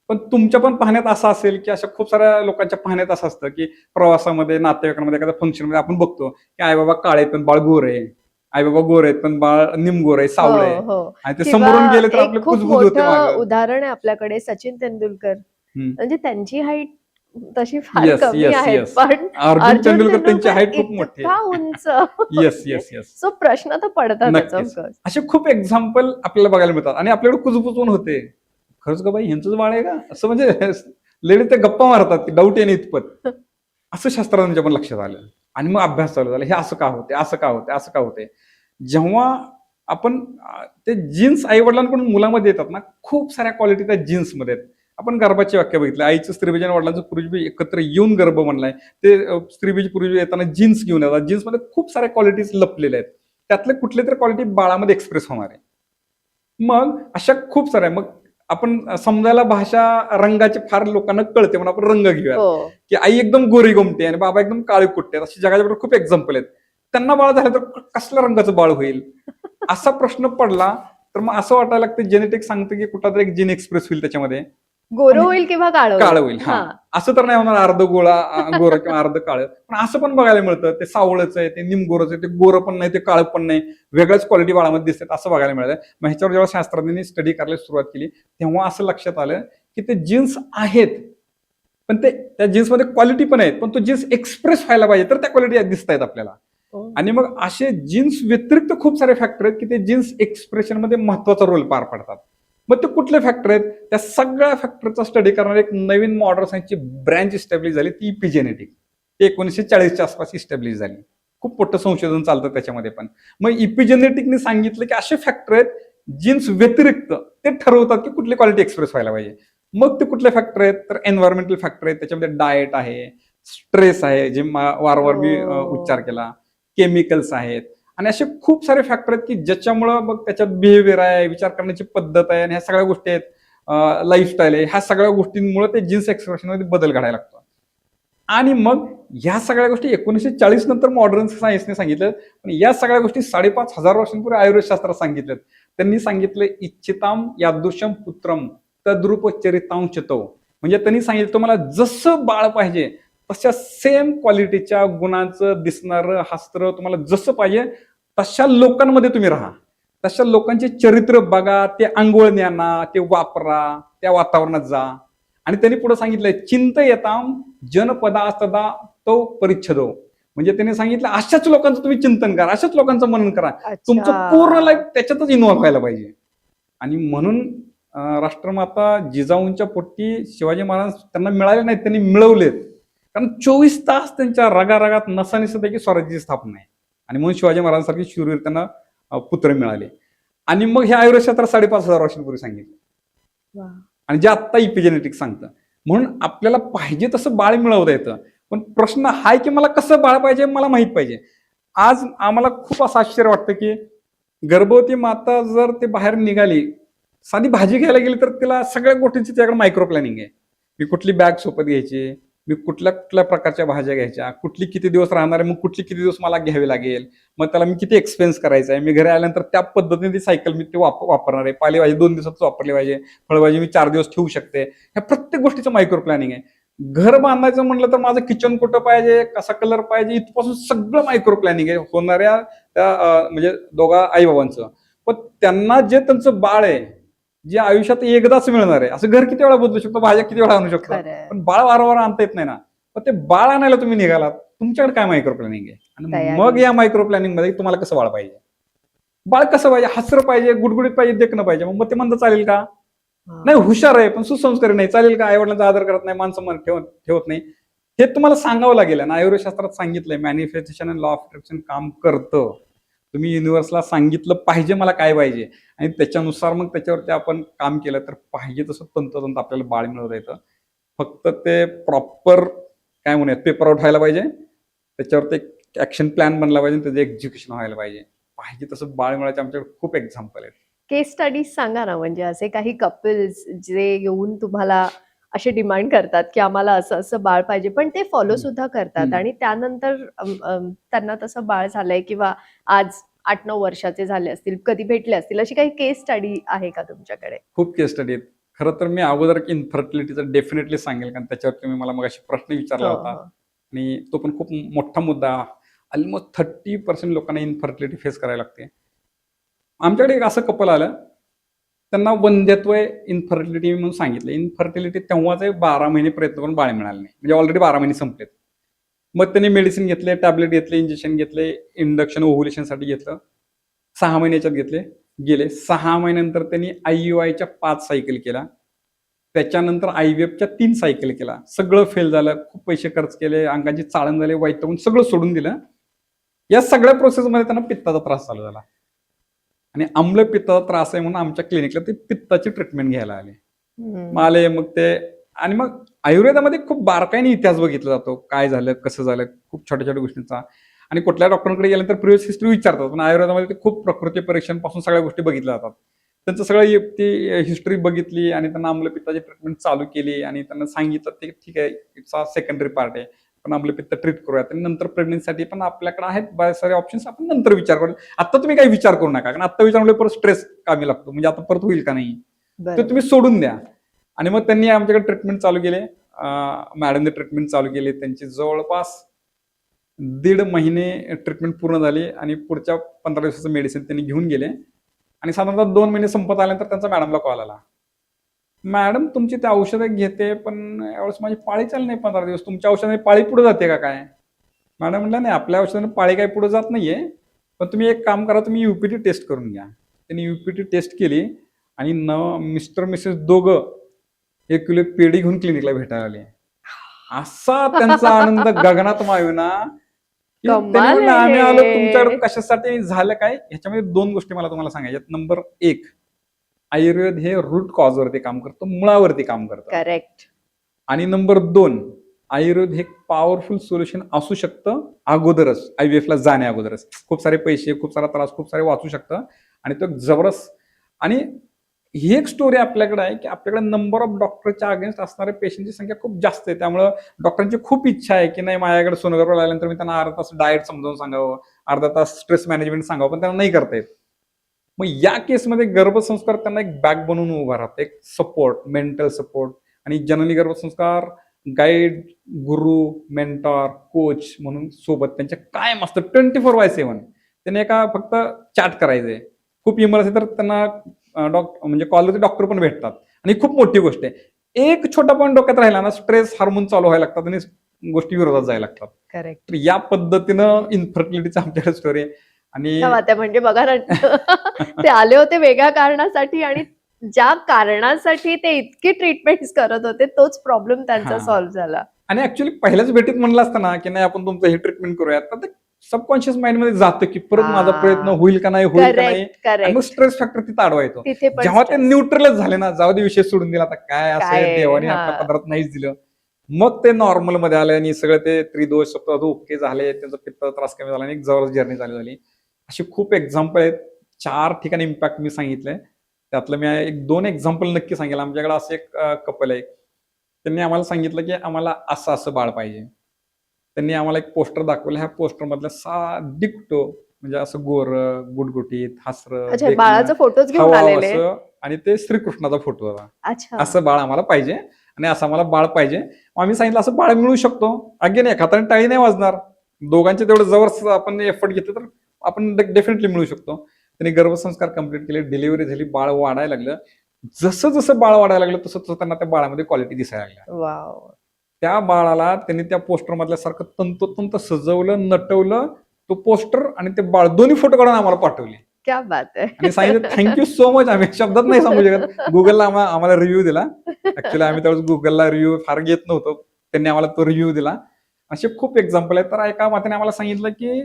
पण तुमच्या पण पाहण्यात असं असेल की अशा खूप साऱ्या लोकांच्या पाहण्यात असं असतं की प्रवासामध्ये, नातेवाईकांमध्ये, एखाद्या फंक्शनमध्ये आपण बघतो की आईबाबा काळे पण बाळ गोर आहे, आईबाबा गोर आहेत पण बाळ निमगोर आहे, सावळ आहे. हो, हो. आणि ते किंवा समोरून गेले तर एक आपले खूप कुजबुज होते मोठं मागं. उदाहरण आहे आपल्याकडे, सचिन तेंडुलकर. हम्म. म्हणजे त्यांची हाईट तशी फार Yes, कमी yes, आहे, yes. पण अर्जुन तेंडुलकर त्यांची हाईट खूप मोठी इतका आहे. उंच. Yes yes yes. सो प्रश्न तर पडतातच नक्कीच. ऑफकोर्स. असे खूप एक्झाम्पल आपल्याला बघायला मिळतात आणि आपल्याकडे कुजबुजून होते, खरंच का बाई ह्यांचंच बाळ आहे का, असं म्हणजे लेडी ते गप्पा मारतात की डाऊट येणे इतपत. असं शास्त्रज्ञांच्या पण लक्षात आलं आणि मग अभ्यास चालू झाला. हे असं का होते, असं का होते, असं का होते. जेव्हा आपण ते जीन्स आई वडिलांकडून मुलामध्ये येतात ना, खूप साऱ्या क्वालिटी त्या जीन्समध्ये आहेत. आपण गर्भाची व्याख्या बघितली, आईचं स्त्रीबीज आणि वडिलांचं पुरुषबीज एकत्र येऊन गर्भ बनलाय. ते स्त्रीबीज पुरुषबीज येताना जीन्स घेऊन येतात. जीन्समध्ये खूप साऱ्या क्वालिटीज लपलेल्या आहेत, त्यातले कुठले तरी क्वालिटी बाळामध्ये एक्सप्रेस होणार आहे. मग अशा खूप साऱ्या, मग आपण समजायला भाषा रंगाची फार लोकांना कळते म्हणून आपण रंग घेऊया, हो की आई एकदम गोरी गोमटे आणि बाबा एकदम काळी कुट्टे आहेत. अशी जगाच्या खूप एक्झाम्पल आहेत. त्यांना बाळ झालं तर कसल्या रंगाचं बाळ होईल असा प्रश्न पडला. तर मग असं वाटायला लागतं जेनेटिक सांगतं की कुठला एक जीन एक्सप्रेस होईल त्याच्यामध्ये, गोरं होईल किंवा काळं होईल. हा, असं तर नाही होणार अर्ध गोरं किंवा अर्ध काळं, पण असं पण बघायला मिळतं. ते सावळच आहे, ते निमगोरच आहे, ते गोरं पण नाही, ते काळं पण नाही, वेगळ्याच क्वालिटी बाळामध्ये दिसतात असं बघायला मिळतं. मग ह्याच्यावर जेव्हा शास्त्रज्ञांनी स्टडी करायला सुरुवात केली तेव्हा असं लक्षात आलं की ते जीन्स आहेत, पण ते त्या जीन्समध्ये क्वालिटी पण आहेत, पण तो जीन्स एक्सप्रेस व्हायला पाहिजे तर त्या क्वालिटी दिसत आहेत आपल्याला. आणि मग असे जीन्स व्यतिरिक्त खूप सारे फॅक्टर आहेत की ते जीन्स एक्सप्रेशन मध्ये महत्वाचा रोल पार पडतात. मग ते कुठले फॅक्टर आहेत? त्या सगळ्या फॅक्टरचा स्टडी करणारी एक नवीन मॉडर्न सायन्सची ब्रँच इस्टॅब्लिश झाली, ती इपिजेनेटिक. ते 1940च्या आसपास इस्टॅब्लिश झाली. खूप मोठं संशोधन चालतं त्याच्यामध्ये पण. मग इपिजेनेटिकने सांगितलं की असे फॅक्टर आहेत जीन्स व्यतिरिक्त ते ठरवतात की कुठली क्वालिटी एक्सप्रेस व्हायला पाहिजे. मग ते कुठले फॅक्टर आहेत? तर एन्व्हायरमेंटल फॅक्टर आहेत, त्याच्यामध्ये डाएट आहे, स्ट्रेस आहे, जे वारंवार मी उच्चार केला, केमिकल्स आहेत, आणि असे खूप सारे फॅक्टर आहेत की ज्याच्यामुळं मग त्याच्यात बिहेवियर आहे, विचार करण्याची पद्धत आहे, आणि ह्या सगळ्या गोष्टी आहेत, लाईफस्टाईल आहे, ह्या सगळ्या गोष्टींमुळे ते जीन्स एक्सप्रेशन मध्ये बदल घडायला लागतो. आणि मग ह्या सगळ्या गोष्टी 1940 नंतर मॉडर्न सायन्सने सांगितलं, पण या सगळ्या गोष्टी 5,500 वर्षांपूर्वी आयुर्वेद शास्त्रात सांगितलं. त्यांनी सांगितलं इच्छिताम यादृशम पुत्रम तद्रूपचरितांचतो, म्हणजे त्यांनी सांगितलं तुम्हाला जसं बाळ पाहिजे तशा सेम क्वालिटीच्या गुणांचं दिसणारं हस्त्र तुम्हाला जसं पाहिजे तशा लोकांमध्ये तुम्ही राहा, तशा लोकांचे चरित्र बघा, ते अंघोळ न्याना, ते वापरा, त्या वातावरणात जा. आणि त्यांनी पुढे सांगितलंय चिंतयताम जनपदास्तदा तो परिच्छदो, म्हणजे त्यांनी सांगितलं अशाच लोकांचं तुम्ही चिंतन करा, अशाच लोकांचं मनन करा, तुमचं पूर्ण लाईफ त्याच्यातच इन्व्हॉल्व्ह व्हायला पाहिजे. आणि म्हणून राष्ट्रमाता जिजाऊंच्या पोटी शिवाजी महाराज त्यांना मिळाले नाहीत, त्यांनी मिळवलेत. कारण 24 तास त्यांच्या रगारगात नसानिसपैकी स्वराज्याची स्थापना आहे, आणि म्हणून शिवाजी महाराजांसारखे शूरवीर त्यांना पुत्र मिळाले. आणि मग हे आयुर्वेद शास्त्रात 5,500 वर्षांपूर्वी सांगितलं, आणि जे आत्ता इपिजेनेटिक्स सांगतं. म्हणून आपल्याला पाहिजे तसं बाळ मिळवता येतं, पण प्रश्न हा की मला कसं बाळ पाहिजे मला माहित पाहिजे. आज आम्हाला खूप असं आश्चर्य वाटतं की गर्भवती माता जर ते बाहेर निघाली, साधी भाजी घ्यायला गेली तर तिला सगळ्या गोष्टींची त्याकडे मायक्रो प्लॅनिंग आहे. मी कुठली बॅग सोबत घ्यायची, मी कुठल्या कुठल्या प्रकारच्या भाज्या घ्यायच्या, कुठली किती दिवस राहणार आहे, मग कुठली किती दिवस मला घ्यावी लागेल, मग त्याला मी किती एक्सपेन्स करायचा आहे, मी घरी आल्यानंतर त्या पद्धतीने ती सायकल मी ते वापरणार आहे. पालेभाजी 2 दिवसात वापरली पाहिजे, फळभाजी मी 4 दिवस ठेवू शकते. ह्या प्रत्येक गोष्टीचं मायक्रो प्लॅनिंग आहे. घर बांधायचं म्हटलं तर माझं किचन कुठं पाहिजे, कसा कलर पाहिजे, इथपासून सगळं मायक्रो प्लॅनिंग आहे होणाऱ्या म्हणजे दोघा आई बाबांचं. पण त्यांना जे त्यांचं बाळ आहे, जे आयुष्यात एकदाच मिळणार आहे, असं घर किती वेळा बदलू शकतो, भाज्या किती वेळा आणू शकतो, पण बाळ वारंवार आणता येत नाही ना. पण ते बाळ आणायला तुम्ही निघालात, तुमच्याकडे काय मायक्रो प्लॅनिंग आहे, आणि मग या मायक्रो प्लॅनिंग मध्ये तुम्हाला कसं बाळ पाहिजे, बाळ कसं पाहिजे, हसरं पाहिजे, गुडगुडीत पाहिजे, देखणं पाहिजे, मग ते म्हणतं चालेल का? नाही, हुशार आहे पण सुसंस्कारी नाही, चालेल का? आईवडिलांचा आदर करत नाही, मान सन्मान ठेवत नाही, हे तुम्हाला सांगावं लागेल. आणि आयुर्वेद शास्त्रात सांगितलंय manifestation and law of attraction काम करतं. तुम्ही युनिव्हर्सला सांगितलं पाहिजे मला काय पाहिजे, आणि त्याच्यानुसार मग त्याच्यावरती आपण काम केलं तर पाहिजे तसं तंतोतंत आपल्याला बाळ मिळवता येतं. फक्त ते प्रॉपर काय म्हणूयात पेपर व्हायला पाहिजे, त्याच्यावरती एक ऍक्शन प्लॅन बनला पाहिजे, त्याचं एक्झिक्युशन व्हायला पाहिजे. पाहिजे तसं बाळ मिळायचे आमच्याकडे खूप एक्झाम्पल आहेत. केस स्टडीज सांगा ना, म्हणजे असे काही कपल्स जे येऊन तुम्हाला असे डिमांड करतात की आम्हाला असं असं बाळ पाहिजे, पण ते फॉलो सुद्धा करतात, आणि त्यानंतर त्यांना तसं बाळ झालंय किंवा आज 8-9 वर्षाचे झाले असतील, कधी भेटले असतील, अशी काही केस स्टडी आहे का तुमच्याकडे? खूप केस स्टडी आहेत. खरं तर मी अगोदर इन्फर्टिलिटीचं डेफिनेटली सांगेल, कारण त्याच्यावर तुम्ही मला मग अशी प्रश्न विचारला होता, आणि तो पण खूप मोठा मुद्दा. ऑलमोस्ट 30% लोकांना इन्फर्टिलिटी फेस करायला लागते. आमच्याकडे एक असं कपल आलं, त्यांना वंध्यत्व इन्फर्टिलिटी म्हणून सांगितलं. इन्फर्टिलिटी तेव्हाच 12 महिने प्रयत्न करून बाळ मिळालं नाही, म्हणजे ऑलरेडी 12 महिने संपलेत. मग त्यांनी मेडिसिन घेतले, टॅबलेट घेतले, इंजेक्शन घेतले, इंडक्शन ओव्ह्युलेशनसाठी घेतलं, 6 महिन्याच्यात घेतले, गेले. 6 महिन्यानंतर त्यांनी IUI च्या 5 सायकल केला, त्याच्यानंतर IVF च्या 3 सायकल केला. सगळं फेल झालं, खूप पैसे खर्च केले, अंगाची चाळण झाली, वैतागून सगळं सोडून दिलं. या सगळ्या प्रोसेसमध्ये त्यांना पित्ताचा त्रास चालू झाला, आणि आम्ल पित्ताचा त्रास आहे म्हणून आमच्या क्लिनिकला ते पित्ताची ट्रीटमेंट घ्यायला आले. मग ते, आणि मग आयुर्वेदामध्ये खूप बारकाईने इतिहास बघितला जातो, काय झालं, कसं झालं, खूप छोट्या छोट्या गोष्टींचा. आणि कुठल्या डॉक्टरांकडे गेल्यानंतर प्रिव्हियस हिस्ट्री विचारतात, पण आयुर्वेदामध्ये ते खूप प्रकृती परीक्षणापासून सगळ्या गोष्टी बघितल्या जातात. त्यांचं सगळं ती हिस्ट्री बघितली आणि त्यांना आम्लपित्ताची ट्रीटमेंट चालू केली आणि त्यांना सांगितलं ते ठीक आहे, इट्स अ सेकंडरी पार्ट आहे, पण आम्लपित्त ट्रीट करूयात आणि नंतर प्रेग्नन्सीसाठी पण आपल्याकडे आहेत बरेच सारे ऑप्शन्स, आपण नंतर विचार करू. आता तुम्ही काही विचार करू नका, कारण आता विचार परत स्ट्रेस कामी लागतो, म्हणजे आता परत होईल का नाही ते बरोबर. तुम्ही सोडून द्या. आणि मग त्यांनी आमच्याकडे ट्रीटमेंट चालू केले. मॅडमने ट्रीटमेंट चालू केली. त्यांची जवळपास 1.5 महिने ट्रीटमेंट पूर्ण झाली आणि पुढच्या 15 दिवसाचं मेडिसिन त्यांनी घेऊन गेले आणि साधारणतः 2 महिने संपत आल्यानंतर त्यांचा मॅडमला कॉल आला. मॅडम तुमची ते औषधं घेते, पण यावेळेस माझी पाळी चालली नाही 15 दिवस. तुमच्या औषधाने पाळी पुढे जाते का काय? मॅडम म्हणलं नाही, आपल्या औषधाने पाळी काही पुढे जात नाहीये, पण तुम्ही एक काम करा, तुम्ही युपीटी टेस्ट करून घ्या. त्यांनी युपीटी टेस्ट केली आणि मिस्टर मिसेस दोघं 1 किलो पेढी घेऊन क्लिनिकला भेटायला आले. असा त्यांचा आनंद गगनात मावेना की त्यांनी कमाल म्हणलं आहे आम्ही आलो हे. तुमच्याकडे कशासाठी, झालं काय. ह्याच्यामध्ये 2 गोष्टी मला तुम्हाला सांगायच्यात. नंबर 1, आयुर्वेद हे रूट कॉजवरती काम करतं, मुळावरती काम करतं. करेक्ट. आणि नंबर 2, आयुर्वेद हे पॉवरफुल सोल्युशन असू शकतं अगोदरच, IVF ला जाण्या अगोदरच. खूप सारे पैसे, खूप सारा त्रास, खूप सारे वाचू शकतं आणि तो जबरदस्त. आणि ही एक स्टोरी आपल्याकडे आहे की आपल्याकडे नंबर ऑफ डॉक्टरच्या अगेन्स्ट असणाऱ्या पेशंटची संख्या खूप जास्त आहे. त्यामुळं डॉक्टरांची खूप इच्छा आहे की नाही, माझ्याकडे सोनोग्राफी आल्यानंतर मी त्यांना अर्धा तास डाएट समजावून सांगावं, अर्धा तास स्ट्रेस मॅनेजमेंट सांगावं, पण त्यांना नाही करता येत. मग या केसमध्ये गर्भसंस्कार त्यांना एक बॅक बनवून उभा राहतो, एक सपोर्ट, मेंटल सपोर्ट. आणि जननी गर्भसंस्कार गाईड, गुरु, मेंटॉर, कोच म्हणून सोबत त्यांच्या कायम असतं 24/7. त्यांनी एका फक्त चॅट करायचंय. खूप इमर्स आहे तर त्यांना म्हणजे कॉलवरती डॉक्टर पण भेटतात. आणि खूप मोठी गोष्ट आहे, एक छोटा पण डोक्यात राहिला ना, स्ट्रेस हार्मोन चालू व्हायला लागतात आणि गोष्टी विरोधात जायला लागतात. करेक्ट. तर या पद्धतीनं इन्फर्टिलिटीचा आमच्याकडे स्टोरी आहे. आणि क्या बात आहे. म्हणजे बघा ना, ते आले होते वेगळ्या कारणासाठी आणि ज्या कारणासाठी ते इतकी ट्रीटमेंट्स करत होते, तोच प्रॉब्लेम त्यांचा हा. सॉल्व्ह झाला. आणि ऍक्च्युली पहिल्याच भेटीत म्हणलं असतं ना की नाही, आपण तुमचं हे ट्रीटमेंट करूयात, तर ते सबकॉन्शियस माइंड मध्ये जातं की परत माझा प्रयत्न होईल का नाही, होईल का नाही. करेक्ट, आणि मग करेक्ट. स्ट्रेस फॅक्टर तिथं अडवा येतो. तिथे पण जेव्हा ते stress. न्यूट्रलच झाले ना, जाऊ दे विषय सोडून दिला, आता काय असं काय, देवाने हा. आपल्या पदरात नाहीच दिलं. मग ते नॉर्मल मध्ये आले आणि सगळे ते त्रिदोष सप्तदोष ओके झाले, त्यांचा पित्त त्रास कमी झाला आणि एक जवळ जर्नी चालू झाली. अशी खूप एक्झाम्पल आहेत. 4 ठिकाणी इम्पॅक्ट मी सांगितलंय, त्यातलं मी 1-2 एक्झाम्पल नक्की सांगेल. आमच्याकडे असं एक कपल आहे, त्यांनी आम्हाला सांगितलं की आम्हाला असं असं बाळ पाहिजे. त्यांनी आम्हाला एक पोस्टर दाखवलं. ह्या पोस्टर मधल्या डिक्टो, म्हणजे असं गोर, गुटगुटीत, हसरं, अच्छा, देखणं, बाळाचे फोटोज घेऊन हवावं आलेले. असं, आणि ते श्रीकृष्णाचा फोटो होता. अच्छा. असं बाळ आम्हाला पाहिजे आणि असं आम्हाला बाळ पाहिजे. मग आम्ही सांगितलं असं बाळ मिळू शकतो. अगेन एक हाताने टाळी नाही वाजणार, दोघांचे तेवढं जवळ आपण एफर्ट घेतलं तर आपण डेफिनेटली मिळू शकतो. त्यांनी गर्भसंस्कार कंप्लीट केले, डिलिव्हरी झाली, बाळ वाढायला लागलं. जसं जसं बाळ वाढायला लागलं तसं तसं त्यांना त्या बाळामध्ये क्वालिटी दिसायला लागल्या. वाव. त्या बाळाला त्यांनी त्या पोस्टर मधल्या सारखं तंतोतंत सजवलं, नटवलं. तो पोस्टर आणि ते बाळ दोन्ही फोटो काढून आम्हाला पाठवले क्या बात आहे. आणि सांगितलं थँक्यू सो मच. आम्ही शब्दात नाही सांगू शकत. गुगलला आम्हाला रिव्ह्यू दिला. ऍक्च्युली आम्ही त्यावेळेस गुगलला रिव्ह्यू फार घेत नव्हतो, त्यांनी आम्हाला तो रिव्ह्यू दिला. असे खूप एक्झाम्पल आहेत. तर एका मातेने आम्हाला सांगितलं की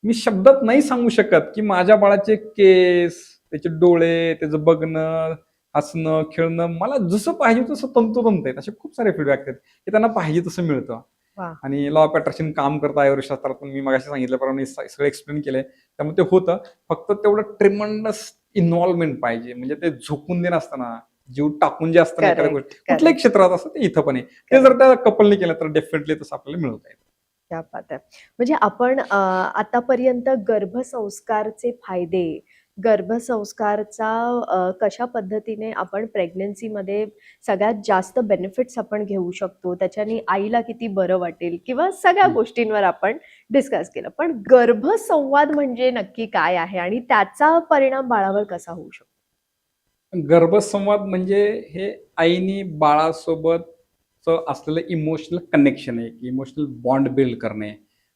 मी शब्दात नाही सांगू शकत की माझ्या बाळाचे केस, त्याचे डोळे, त्याचं बघणं, हसणं, खेळणं मला जसं पाहिजे तसं तंतोतंत आहेत. असे खूप सारे फीडबॅक आहेत की त्यांना पाहिजे तसं मिळतं. वा. आणि लॉ ऑफ अट्रॅक्शन काम करतं आयुर्वेदशास्त्रात, पण मी मगाशी सांगितल्याप्रमाणे सगळं एक्सप्लेन केलंय, त्यामुळे ते होतं. फक्त तेवढं ट्रिमंडस इन्व्हॉल्वमेंट पाहिजे, म्हणजे ते झोकून देणं असतं ना, जीव टाकून जे असतं ना एखाद्या Correct, गोष्टी, कुठल्याही क्षेत्रात असतं ते इथं पण आहे. ते जर त्या कपलने केलं तर डेफिनेटली तसं आपल्याला मिळवता येईल. क्या बात आहे. म्हणजे आपण आतापर्यंत गर्भसंस्कारचे फायदे, गर्भसंस्कारचा कशा पद्धतीने आपण प्रेग्नन्सीमध्ये सगळ्यात जास्त बेनिफिट्स आपण घेऊ शकतो, त्याच्याने आईला किती बरं वाटेल किंवा सगळ्या हं. गोष्टींवर आपण डिस्कस केलं. पण गर्भसंवाद म्हणजे नक्की काय आहे आणि त्याचा परिणाम बाळावर कसा होऊ शकतो? गर्भसंवाद म्हणजे हे आईनी बाळासोबत असलेलं इमोशनल कनेक्शन आहे, इमोशनल बॉन्ड बिल्ड करणे,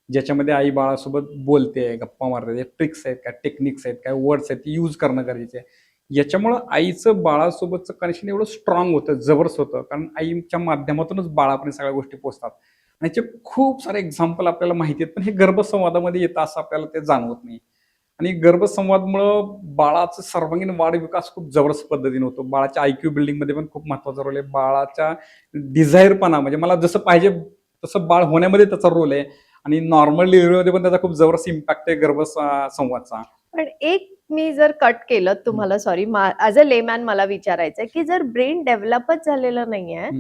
ज्याच्यामध्ये आई बाळासोबत बोलते, गप्पा मारते, ट्रिक्स आहेत, काय टेक्निक्स आहेत, काय वर्ड्स आहेत, ती यूज करणं गरजेचं आहे. याच्यामुळं आईचं बाळासोबतचं कनेक्शन एवढं स्ट्रॉंग होतं, जबरदस्त होतं, कारण आईच्या माध्यमातूनच बाळापर्यंत सगळ्या गोष्टी पोहोचतात. आणि याचे खूप सारे एक्झाम्पल आपल्याला माहिती आहेत, पण हे गर्भसंवादामध्ये येतं असं आपल्याला ते जाणवत नाही. आणि गर्भसंवादमुळं बाळाचा सर्वांगीण वाढ विकास खूप जबरदस्त पद्धतीने होतो. बाळाच्या IQ बिल्डिंगमध्ये पण खूप महत्त्वाचा रोल आहे. बाळाच्या डिझायरपणा, म्हणजे मला जसं पाहिजे तसं बाळ होण्यामध्ये त्याचा रोल आहे. आणि नॉर्मल डिलिव्हरीमध्ये पण त्याचा खूप जबरदस्त इम्पॅक्ट आहे संवादचा. पण एक मी जर कट केलं तुम्हाला, सॉरी, ॲज अ लेमॅन मला विचारायचंय की जर ब्रेन डेव्हलपच झालेलं नाहीये,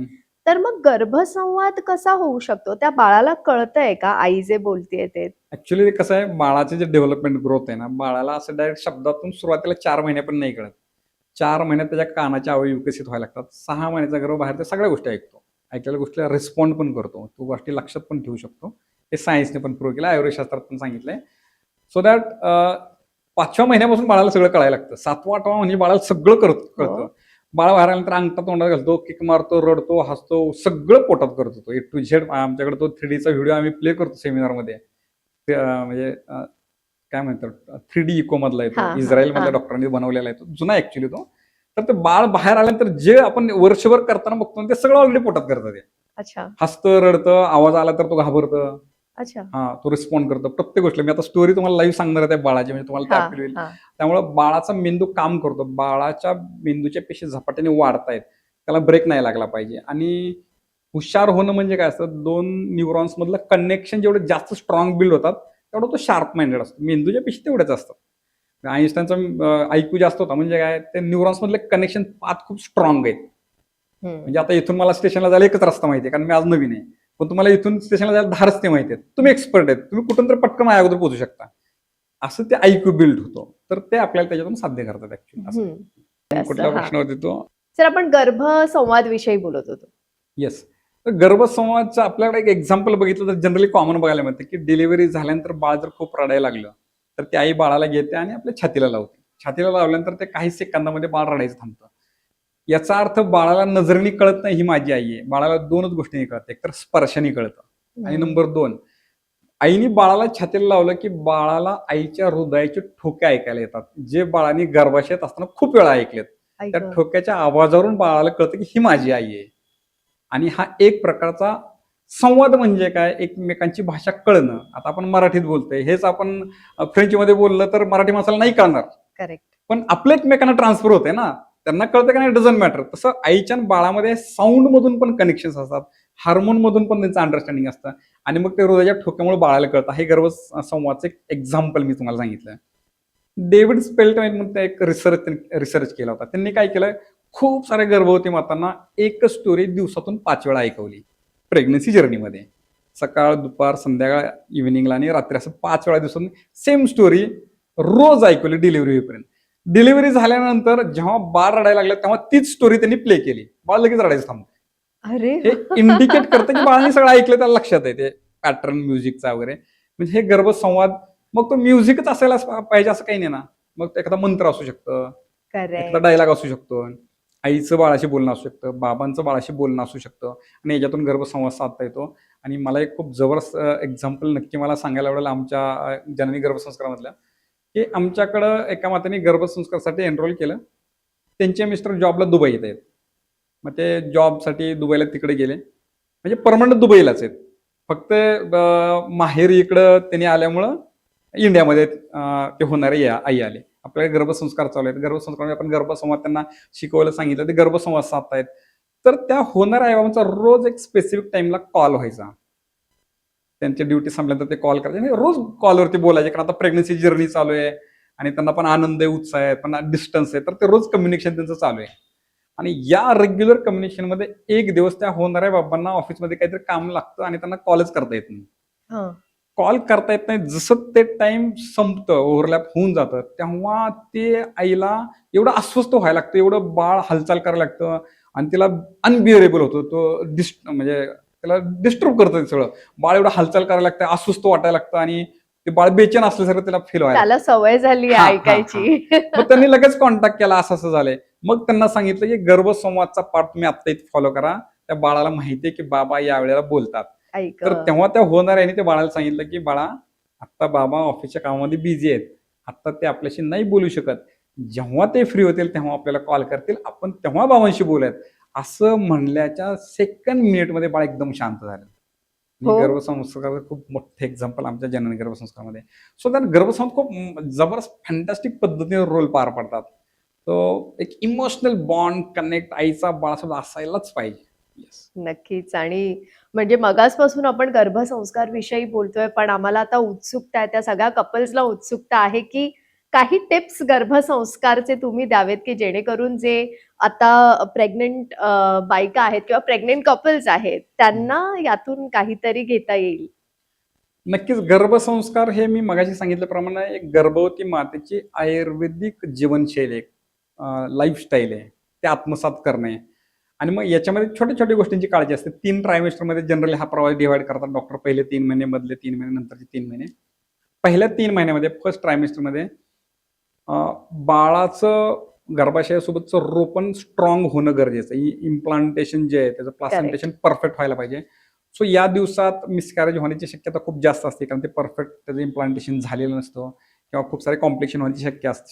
तर मग गर्भसंवाद कसा होऊ शकतो? त्या बाळाला कळतंय का आई जे बोलतेय ते? ऍक्च्युली कसं आहे, बाळाचे जे डेव्हलपमेंट ग्रोथ आहे ना, बाळाला असं डायरेक्ट शब्दातून सुरुवातीला 4 महिने पण नाही कळत. 4 महिन्यात त्याच्या कानाचे अवयव विकसित व्हायला लागतात. 6 महिन्याचा गर्भ बाहेर ते सगळ्या गोष्टी ऐकतो. ऐकलेल्या गोष्टीला रिस्पॉन्ड पण करतो. तो गोष्टी लक्षात पण ठेवू शकतो. हे सायन्सने पण प्रूव्ह केलं, आयुर्वेदशास्त्रात पण सांगितलंय. सो दॅट 5व्या महिन्यापासून बाळाला सगळं कळायला लागतं. 7वा-8वा म्हणजे बाळाला सगळं कळतं. बाळ बाहेर आल्यानंतर अंगठा तोंडात घालतो, किक मारतो, रडतो, हसतो, सगळं पोटात करतो तो. ए टू झेड. आमच्याकडे तो 3Dचा व्हिडिओ आम्ही प्ले करतो सेमिनारमध्ये. म्हणजे काय म्हणतात, 3D इको मधला येतो. इस्रायलमधल्या डॉक्टरांनी बनवलेला आहे तो. जुना ऍक्च्युली तो. तर ते बाळ बाहेर आल्यानंतर जे आपण वर्षभर करताना बघतो ते सगळं ऑलरेडी पोटात करतं ते. अच्छा. हसतं, रडतं, आवाज आला तर तो घाबरतं. अच्छा. तो रिस्पॉन्ड करतो प्रत्येक गोष्ट. मी आता स्टोरी तुम्हाला लाईव्ह सांगणार आहे त्या बाळाची, म्हणजे तुम्हाला ते अपील होईल. त्यामुळे बाळाचा मेंदू काम करतो. बाळाच्या मेंदूच्या पेशी झपाट्याने वाढतायत. त्याला ब्रेक नाही लागला पाहिजे. आणि हुशार होणं म्हणजे काय असतं, 2 न्यूरॉन्स मधलं कनेक्शन जेवढे जास्त स्ट्रॉंग बिल्ड होतात तेवढा तो शार्प माइंडेड असतो. मेंदूच्या पेशी तेवढ्याच असतात. आईन्स्टाईनचा IQ जास्त होता म्हणजे काय, ते न्यूरॉन्स मधले कनेक्शन पाथ खूप स्ट्रॉंग आहेत. म्हणजे आता इथून मला स्टेशनला जायला एकच रस्ता माहिती आहे, कारण मी आज नवीन आहे. पण तुम्हाला इथून स्टेशनला जायला 10 रस्ते माहिती आहेत. तुम्ही एक्सपर्ट आहेत, तुम्ही कुठून तर पटकन माझ्या अगोदर पोहोचू शकता. असं ते IQ बिल्ड होतो. तर ते आपल्याला त्याच्यातून साध्य करतात ऍक्च्युली. कुठला प्रश्न होता तो? सर, आपण गर्भसंवाद विषयी बोलत होतो. येस. तर गर्भसंवादचं आपल्याकडे एक एक्झाम्पल बघितलं तर जनरली कॉमन बघायला मिळतं की डिलिव्हरी झाल्यानंतर बाळ जर खूप रडायला लागलं तर ती आई बाळाला घेते आणि आपल्या छातीला लावते. छातीला लावल्यानंतर ते काही सेकंदामध्ये बाळ रडायचं थांबतं. याचा अर्थ बाळाला नजरेने कळत नाही ही माझी आई आहे. बाळाला 2च गोष्टींनी कळतं. एक तर स्पर्शाने कळतं आणि नंबर 2, आईने बाळाला छातीला लावलं की बाळाला आईच्या हृदयाचे ठोके ऐकायला येतात, जे बाळाने गर्भाशयात असताना खूप वेळा ऐकलेत. त्या ठोक्याच्या आवाजावरून बाळाला कळतं की ही माझी आई आहे. आणि हा एक प्रकारचा संवाद म्हणजे काय, एकमेकांची भाषा कळणं. आता आपण मराठीत बोलतोय, हेच आपण फ्रेंचमध्ये बोललं तर मराठी माणसाला नाही कळणार. करेक्ट. पण आपलं एकमेकांना ट्रान्सफर होते ना, त्यांना कळतं का नाही डझंट मॅटर. तसं आईच्या आणि बाळामध्ये साऊंड मधून पण कनेक्शन असतात, हार्मोन मधून पण त्यांचं अंडरस्टँडिंग असतं आणि मग ते हृदयाच्या ठोक्यामुळे बाळाला कळतं. हे संवादचं एक एक्झाम्पल मी तुम्हाला सांगितलं. डेव्हिड स्पेल्टमॅन म्हणून एक रिसर्च केला होता. त्यांनी काय केलं, खूप साऱ्या गर्भवती मातांना एकच स्टोरी दिवसातून 5 वेळा ऐकवली प्रेग्नन्सी जर्नीमध्ये. सकाळ, दुपार, संध्याकाळ, इव्हिनिंगला आणि रात्री, असं 5 वेळा दिवसातून सेम स्टोरी रोज ऐकवली डिलिव्हरी होईपर्यंत. डिलिव्हरी झाल्यानंतर जेव्हा बाळ रडायला लागलं तेव्हा तीच स्टोरी त्यांनी प्ले केली. बाळ लगेच रडायचं थांबतं. अरे, हे इंडिकेट करतं की बाळाने सगळं ऐकलं, त्याला लक्षात आहे ते पॅटर्न म्युझिकचा वगैरे. म्हणजे हे गर्भसंवाद, मग तो म्युझिकच असायला पाहिजे असं काही नाही ना. मग एखादा मंत्र असू शकतं, एखादा डायलॉग असू शकतो, आईचं बाळाशी बोलणं असू शकतं, बाबांचं बाळाशी बोलणं असू शकतं आणि याच्यातून गर्भसंवाद साधता येतो. आणि मला एक खूप जबरदस्त एक्झाम्पल नक्की मला सांगायला आवडेल आमच्या जननी गर्भसंस्कारामधल्या, की आमच्याकडं एका मातेने गर्भसंस्कारासाठी एनरोल केलं. त्यांचे मिस्टर जॉबला दुबईत आहेत. मग ते जॉबसाठी दुबईला तिकडे गेले, म्हणजे परमनंट दुबईलाच आहेत. फक्त माहेरी इकडं त्यांनी आल्यामुळं इंडियामध्ये ते होणारे आई आले. आपल्याकडे गर्भसंस्कार चालू आहेत. गर्भसंस्कार आपण गर्भसंवाद त्यांना शिकवायला सांगितलं, ते गर्भसंवाद साधतायत. तर त्या होणाऱ्या आईबाबांचा रोज एक स्पेसिफिक टाइमला कॉल व्हायचा. त्यांची ड्युटी संपल्यानंतर ते कॉल करायचे आणि रोज कॉलवरती बोलायचे, कारण आता प्रेग्नन्सी जर्नी चालू आहे आणि त्यांना पण आनंद आहे, उत्साह आहे, पण डिस्टन्स आहे, तर ते रोज कम्युनिकेशन त्यांचं चालू आहे. आणि या रेग्युलर कम्युनिकेशनमध्ये एक दिवस त्या होणाऱ्या बाबांना ऑफिसमध्ये काहीतरी काम लागतं आणि त्यांना कॉलच करता येत नाही. कॉल करता येत नाही. जसं ते टाइम संपतं, ओव्हरलॅप होऊन जातं, तेव्हा ते आईला एवढं अस्वस्थ व्हायला लागतं, एवढं बाळ हालचाल करायला लागतं आणि तिला अनबिअरेबल होतो. तो म्हणजे त्याला डिस्टर्ब करतं सगळं. बाळ एवढं हालचाल करायला लागतं, अस्वस्थ वाटायला लागतं आणि ते बाळ बेचैन असल्यासारखं त्याला फील व्हायला त्याला सवय झाली ऐकायची. मग त्यांनी लगेच कॉन्टॅक्ट केला, असं झालंय. मग त्यांना सांगितलं की गर्भसंवादचा पार्ट तुम्ही आत्ता इथे फॉलो करा. त्या बाळाला माहितीये की बाबा या वेळेला बोलतात. तर तेव्हा त्या होणाऱ्याने ते बाळाला सांगितलं की बाळा, आत्ता बाबा ऑफिसच्या कामामध्ये बिझी आहेत, आत्ता ते आपल्याशी नाही बोलू शकत, जेव्हा ते फ्री होतील तेव्हा आपल्याला कॉल करतील, आपण तेव्हा बाबांशी बोलूयात. असं म्हणल्याच्या सेकंड मिनिटमध्ये बाळ एकदम शांत झालं. गर्भसंस्कार खूप मोठे एक्झाम्पल आमच्या जननी गर्भसंस्कारामध्ये. सो दॅट गर्भसंस्कार खूप जबरदस्त फॅन्टॅस्टिक पद्धतीने रोल पार पडतात. तो एक इमोशनल बॉन्ड कनेक्ट आईचा बाळासोबत असायलाच पाहिजे. नक्कीच. आणि म्हणजे मगासपासून आपण गर्भसंस्कार विषयी बोलतोय, पण आम्हाला आता उत्सुकता आहे, त्या सगळ्या कपल्सला उत्सुकता आहे की काही टिप्स गर्भसंस्कारचे तुम्ही द्यावेत की जेणेकरून जे आता प्रेग्नंट बायका आहेत किंवा प्रेग्नंट कपल्स आहेत त्यांना यातून काहीतरी घेता येईल. नक्कीच गर्भसंस्कार हे मी मगाशी सांगितल्याप्रमाणे एक गर्भवती मातेची आयुर्वेदिक जीवनशैली एक लाईफस्टाईल आहे, ते आत्मसात करणे. आणि मग याच्यामध्ये छोट्या छोट्या गोष्टींची काळजी असते. 3 ट्रायमेस्टरमध्ये जनरली हा प्रवास डिव्हाइड करतात डॉक्टर. पहिले 3 महिने, मधले 3 महिने, नंतरचे 3 महिने. पहिल्या 3 महिन्यामध्ये फर्स्ट ट्रायमेस्टरमध्ये बाळाचं गर्भाशयासोबतचं रोपण स्ट्रॉंग होणं गरजेचं आहे. इम्प्लांटेशन जे आहे त्याचं प्लासेंटेशन परफेक्ट व्हायला पाहिजे. सो या दिवसात मिसकॅरेज होण्याची शक्यता खूप जास्त असते, कारण ते परफेक्ट त्याचं इम्प्लांटेशन झालेलं नसतं किंवा खूप सारे कॉम्प्लिकेशन होण्याची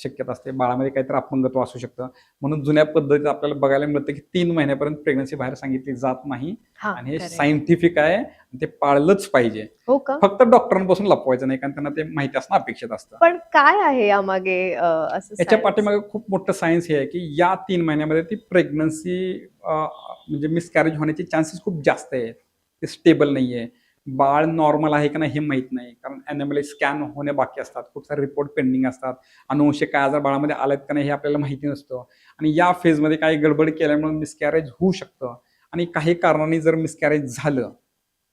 शक्यता असते. बाळामध्ये काहीतरी अपंगत्व असू शकतं. म्हणून जुन्या पद्धतीत आपल्याला बघायला मिळतं की 3 महिन्यापर्यंत प्रेग्नन्सी बाहेर सांगितली जात नाही. हा, आणि हे correct. सायंटिफिक आहे, ते पाळलंच पाहिजे. हो का? फक्त डॉक्टरांपासून लपवायचं नाही, कारण त्यांना ते माहिती असणं अपेक्षित असतं. पण काय आहे यामागे असं याच्या science? पाठीमागे खूप मोठं सायन्स हे आहे की या 3 महिन्यामध्ये ती प्रेग्नन्सी म्हणजे मिसकॅरेज होण्याचे चान्सेस खूप जास्त आहेत. ते स्टेबल नाहीये. बाळ नॉर्मल आहे का नाही हे माहित नाही, कारण ॲनिमल स्कॅन होणे बाकी असतात. खूप सारे रिपोर्ट पेंडिंग असतात. अनुवंशिक काय आजार बाळामध्ये आलेत का नाही हे आपल्याला माहिती नसतं. आणि या फेजमध्ये काही गडबड केल्यामुळे मिसकॅरेज होऊ शकतं. आणि काही कारणांनी जर मिसकॅरेज झालं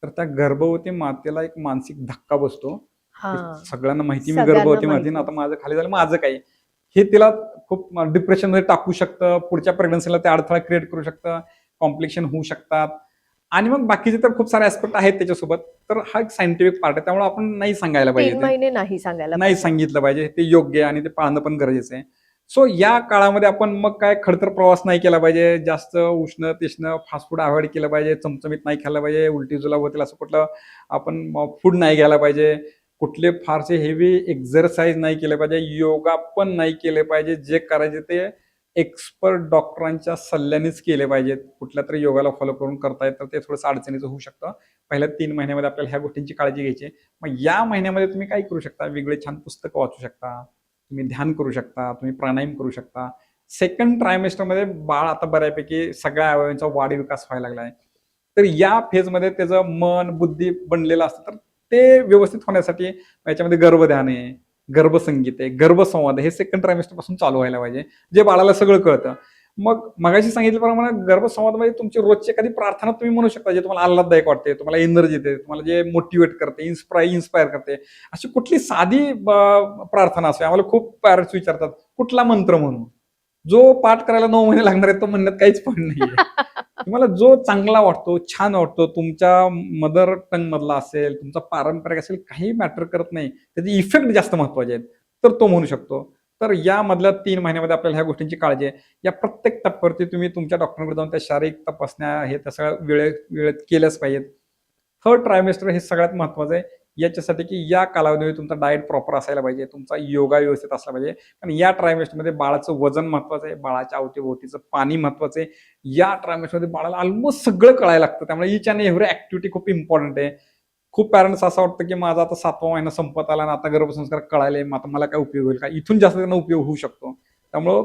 तर त्या गर्भवती मातेला एक मानसिक धक्का बसतो. हा, सगळ्यांना माहिती मी सगळ्यांना गर्भवती माहिती ना, माहिती. आता माझं खाली झालं, माझं काय, हे तिला खूप डिप्रेशनमध्ये टाकू शकतं. पुढच्या प्रेग्नन्सीला ते अडथळा क्रिएट करू शकतं. कॉम्प्लिकेशन होऊ शकतात. आणि मग बाकीचे तर खूप सारे ऍस्पेक्ट आहेत त्याच्यासोबत. तर हा एक सायंटिफिक पार्ट आहे, त्यामुळे आपण नाही सांगायला 3 पाहिजे ते. महिने नाही सांगायला नाही पाहिजे. सांगितलं पाहिजे. ते योग्य आहे आणि ते पाळणं पण गरजेचं आहे. सो या काळामध्ये आपण मग काय खडतर प्रवास नाही केला पाहिजे. जास्त उष्ण तीक्ष्ण फास्ट फूड अवॉइड केलं पाहिजे. चमचमीत नाही खाल्लं पाहिजे. उलटी जुलाब होतील असं कुठलं आपण फूड नाही घ्यायला पाहिजे. कुठले फारसे हेवी एक्झरसाइज नाही केले पाहिजे. योगा पण नाही केले पाहिजे. जे करायचे ते एक्सपर्ट डॉक्टरांच्या सल्ल्यानेच केले पाहिजेत. कुठल्या तरी योगाला फॉलो करून करतायत तर ते थोडंसं अडचणीचं होऊ शकतं. पहिल्या 3 महिन्यामध्ये आपल्याला ह्या गोष्टींची काळजी घ्यायची. मग या महिन्यामध्ये तुम्ही काय करू शकता? वेगळे छान पुस्तकं वाचू शकता. तुम्ही ध्यान करू शकता. तुम्ही प्राणायाम करू शकता. सेकंड ट्रायमेस्टरमध्ये बाळ आता बऱ्यापैकी सगळ्या अवयवांचा वाढ विकास व्हायला लागलाय. तर या फेजमध्ये त्याचं मन, बुद्धी बनलेलं असतं. तर ते व्यवस्थित होण्यासाठी याच्यामध्ये गर्भध्यान आहे, गर्भसंगीत आहे, गर्भसंवाद आहे. हे सेकंड ट्रायमेस्टर पासून चालू व्हायला पाहिजे, जे बाळाला सगळं कळतं. मग मगाशी सांगितल्याप्रमाणे गर्भसंवादामध्ये तुमची रोजची एखादी प्रार्थना तुम्ही म्हणू शकता, जे तुम्हाला आल्हाददायक वाटते, तुम्हाला एनर्जी देते, तुम्हाला जे मोटिवेट करते, इन्स्पायर करते. अशी कुठली साधी प्रार्थना असते. आम्हाला खूप पॅरेंट्स विचारतात, कुठला मंत्र म्हणू? जो पाठ करायला 9 महिने लागणार आहे तो म्हणण्यात काहीच पॉईंट नाहीये. तुम्हाला जो चांगला वाटतो, छान वाटतो, तुमच्या मदर टंग मधला असेल, तुमचा पारंपरिक असेल, काही मॅटर करत नाही. त्याचे इफेक्ट जास्त महत्वाचे आहेत, तर तो म्हणू शकतो. तर या मधल्या 3 महिन्यामध्ये आपल्याला ह्या गोष्टींची काळजी आहे. या प्रत्येक टप्प्यावरती तुम्ही तुमच्या डॉक्टरांकडे जाऊन त्या शारीरिक तपासण्या हे त्या सगळ्या वेळेत केल्याच पाहिजेत. थर्ड ट्रायमेस्टर हे सगळ्यात महत्वाचं आहे. याच्यासाठी की या कालावधीमध्ये तुमचा डाएट प्रॉपर असायला पाहिजे, तुमचा योगा व्यवस्थित असला पाहिजे. कारण या ट्रायमेस्टरमध्ये बाळाचं वजन महत्वाचं आहे, बाळाच्या अवतीभोवतीचं पाणी महत्वाचं आहे. या ट्रायमेस्टरमध्ये बाळाला ऑलमोस्ट सगळं कळायला लागतं. त्यामुळे ईच अँड एव्हरी ऍक्टिव्हिटी खूप इम्पॉर्टंट आहे. खूप पॅरेंट्स असं वाटतं की माझा आता 7वा महिना संपत आला आणि आता गर्भसंस्कार कळाले, मग आता मला काय उपयोग होईल का? इथून जास्त त्यांना उपयोग होऊ शकतो. त्यामुळं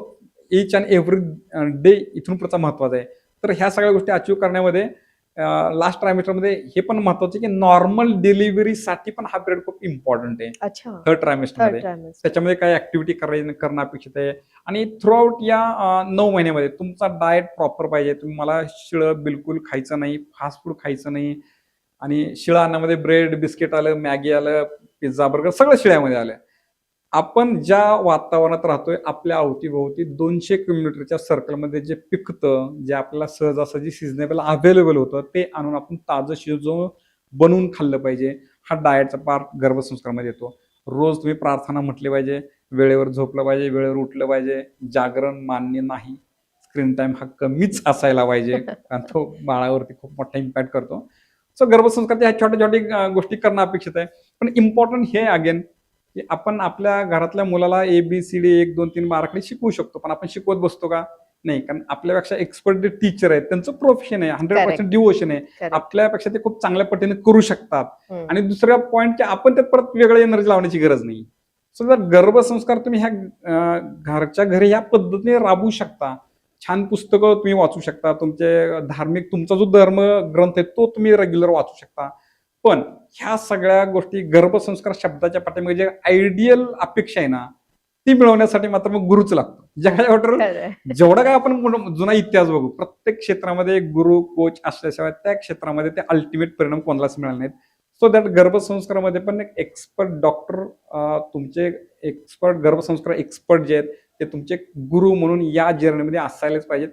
ईच अँड एव्हरी डे इथून पुढचा महत्वाचा आहे. तर ह्या सगळ्या गोष्टी अचीव्ह करण्यामध्ये लास्ट ट्रायमेस्टरमध्ये हे पण महत्वाचं की नॉर्मल डिलिव्हरीसाठी पण हा पिरियड खूप इम्पॉर्टंट आहे. अच्छा, थर्ड ट्रायमेस्टरमध्ये थर्ड ट्रायमेस्टर. त्याच्यामध्ये काही ऍक्टिव्हिटी करणं अपेक्षित आहे. आणि थ्रूआउट या 9 महिन्यामध्ये तुमचा डाएट प्रॉपर पाहिजे. तुम्हाला शिळं बिलकुल खायचं नाही, फास्ट फूड खायचं नाही. आणि शिळं अन्नामध्ये ब्रेड, बिस्किट आलं, मॅगी आलं, पिझ्झा, बर्गर सगळं शिळ्यामध्ये आलं. आपण ज्या वातावरणात राहतोय, आपल्या अवतीभोवती 200 किलोमीटरच्या सर्कलमध्ये जे पिकतं, जे आपल्याला सहजासहजी सिजनेबल अवेलेबल होतं, ते आणून आपण ताजं शिजवून बनवून खाल्लं पाहिजे. हा डाएटचा पार्ट गर्भसंस्कारामध्ये येतो. रोज तुम्ही प्रार्थना म्हटली पाहिजे, वेळेवर झोपलं पाहिजे, वेळेवर उठलं पाहिजे. जागरण मान्य नाही. स्क्रीन टाइम हा कमीच असायला पाहिजे, कारण तो बाळावरती खूप मोठा इम्पॅक्ट करतो. सो गर्भसंस्काराच्या ह्या छोट्या छोट्या गोष्टी करणं अपेक्षित आहे. पण इम्पॉर्टंट हे अगेन की आपण आपल्या घरातल्या मुलाला ABCD 1, 2, 3 बाराखडी शिकवू शकतो, पण आपण शिकवत बसतो का? नाही, कारण आपल्यापेक्षा एक्सपर्ट जे टीचर आहेत त्यांचं प्रोफेशन आहे, 100% डिवोशन आहे. Correct. आपल्यापेक्षा ते खूप चांगल्या पद्धतीने करू शकतात. हम्म. आणि दुसऱ्या पॉईंट की आपण त्यात परत वेगळं एनर्जी लावण्याची गरज नाही. सो जर गर्भसंस्कार तुम्ही ह्या घरच्या घरी ह्या पद्धतीने राबवू शकता. छान पुस्तकं तुम्ही वाचू शकता. तुमचे धार्मिक तुमचा जो धर्म ग्रंथ आहे तो तुम्ही रेग्युलर वाचू शकता. पण ह्या सगळ्या गोष्टी गर्भसंस्कार शब्दाच्या पाठीमागे जे आयडियल अपेक्षा आहे ना, ती मिळवण्यासाठी मात्र मग गुरुच लागतो. ज्याच्या खरंय. जेवढा काय आपण जुना इतिहास बघू, प्रत्येक क्षेत्रामध्ये एक गुरु कोच असल्याशिवाय त्या क्षेत्रामध्ये ते अल्टिमेट परिणाम कोणालाच मिळाले नाहीत. सो दॅट गर्भसंस्कारामध्ये पण एक एक्सपर्ट डॉक्टर, तुमचे एक्सपर्ट गर्भसंस्कार एक्सपर्ट जे आहेत ते तुमचे गुरु म्हणून या जर्नीमध्ये असायलाच पाहिजेत.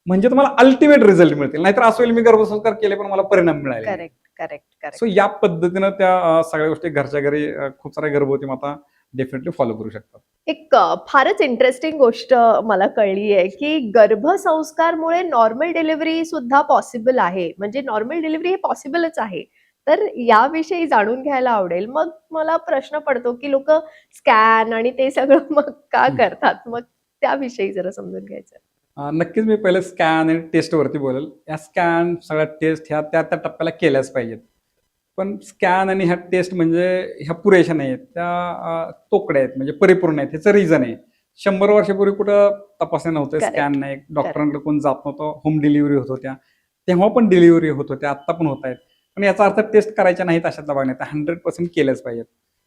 म्हणजे तुम्हाला अल्टिमेट रिझल्ट मिळतील. नाहीतर असं होईल मी गर्भसंस्कार केले पण मला परिणाम मिळाले नाही. Correct, correct, correct. सो या पद्धतीनं त्या सगळ्या गोष्टी घरच्या घरी खूप साऱ्या गर्भवती माता डेफिनेटली फॉलो करू शकतात. एक फारच इंटरेस्टिंग गोष्ट मला कळली आहे, की गर्भसंस्कारमुळे नॉर्मल डिलिव्हरी सुद्धा पॉसिबल आहे. म्हणजे नॉर्मल डिलिव्हरी हे पॉसिबलच आहे. तर याविषयी जाणून घ्यायला आवडेल. मग मला प्रश्न पडतो, की लोकं स्कॅन आणि ते सगळं मग का करतात? मग त्याविषयी जरा समजून घ्यायचं. नक्कीच मी पहिले स्कॅन आणि टेस्टवरती बोलेल. या स्कॅन सगळ्या टेस्ट ह्या त्या त्या टप्प्याला केल्याच पाहिजेत. पण स्कॅन आणि ह्या टेस्ट म्हणजे ह्या पुरेशा नाहीत. त्या तोकड्या आहेत, म्हणजे परिपूर्ण आहेत. ह्याचं रिझन आहे. 100 वर्षापूर्वी कुठं तपासण्या नव्हत्या, Correct. स्कॅन नाही, डॉक्टरांकडे कोण जात नव्हतं, होम डिलिव्हरी होत होत्या. तेव्हा पण डिलिव्हरी होत होत्या, आत्ता पण होत आहेत. पण याचा अर्थ टेस्ट करायच्या नाहीत अशातला भाग नाही. त्या 100% केल्याच पाहिजेत.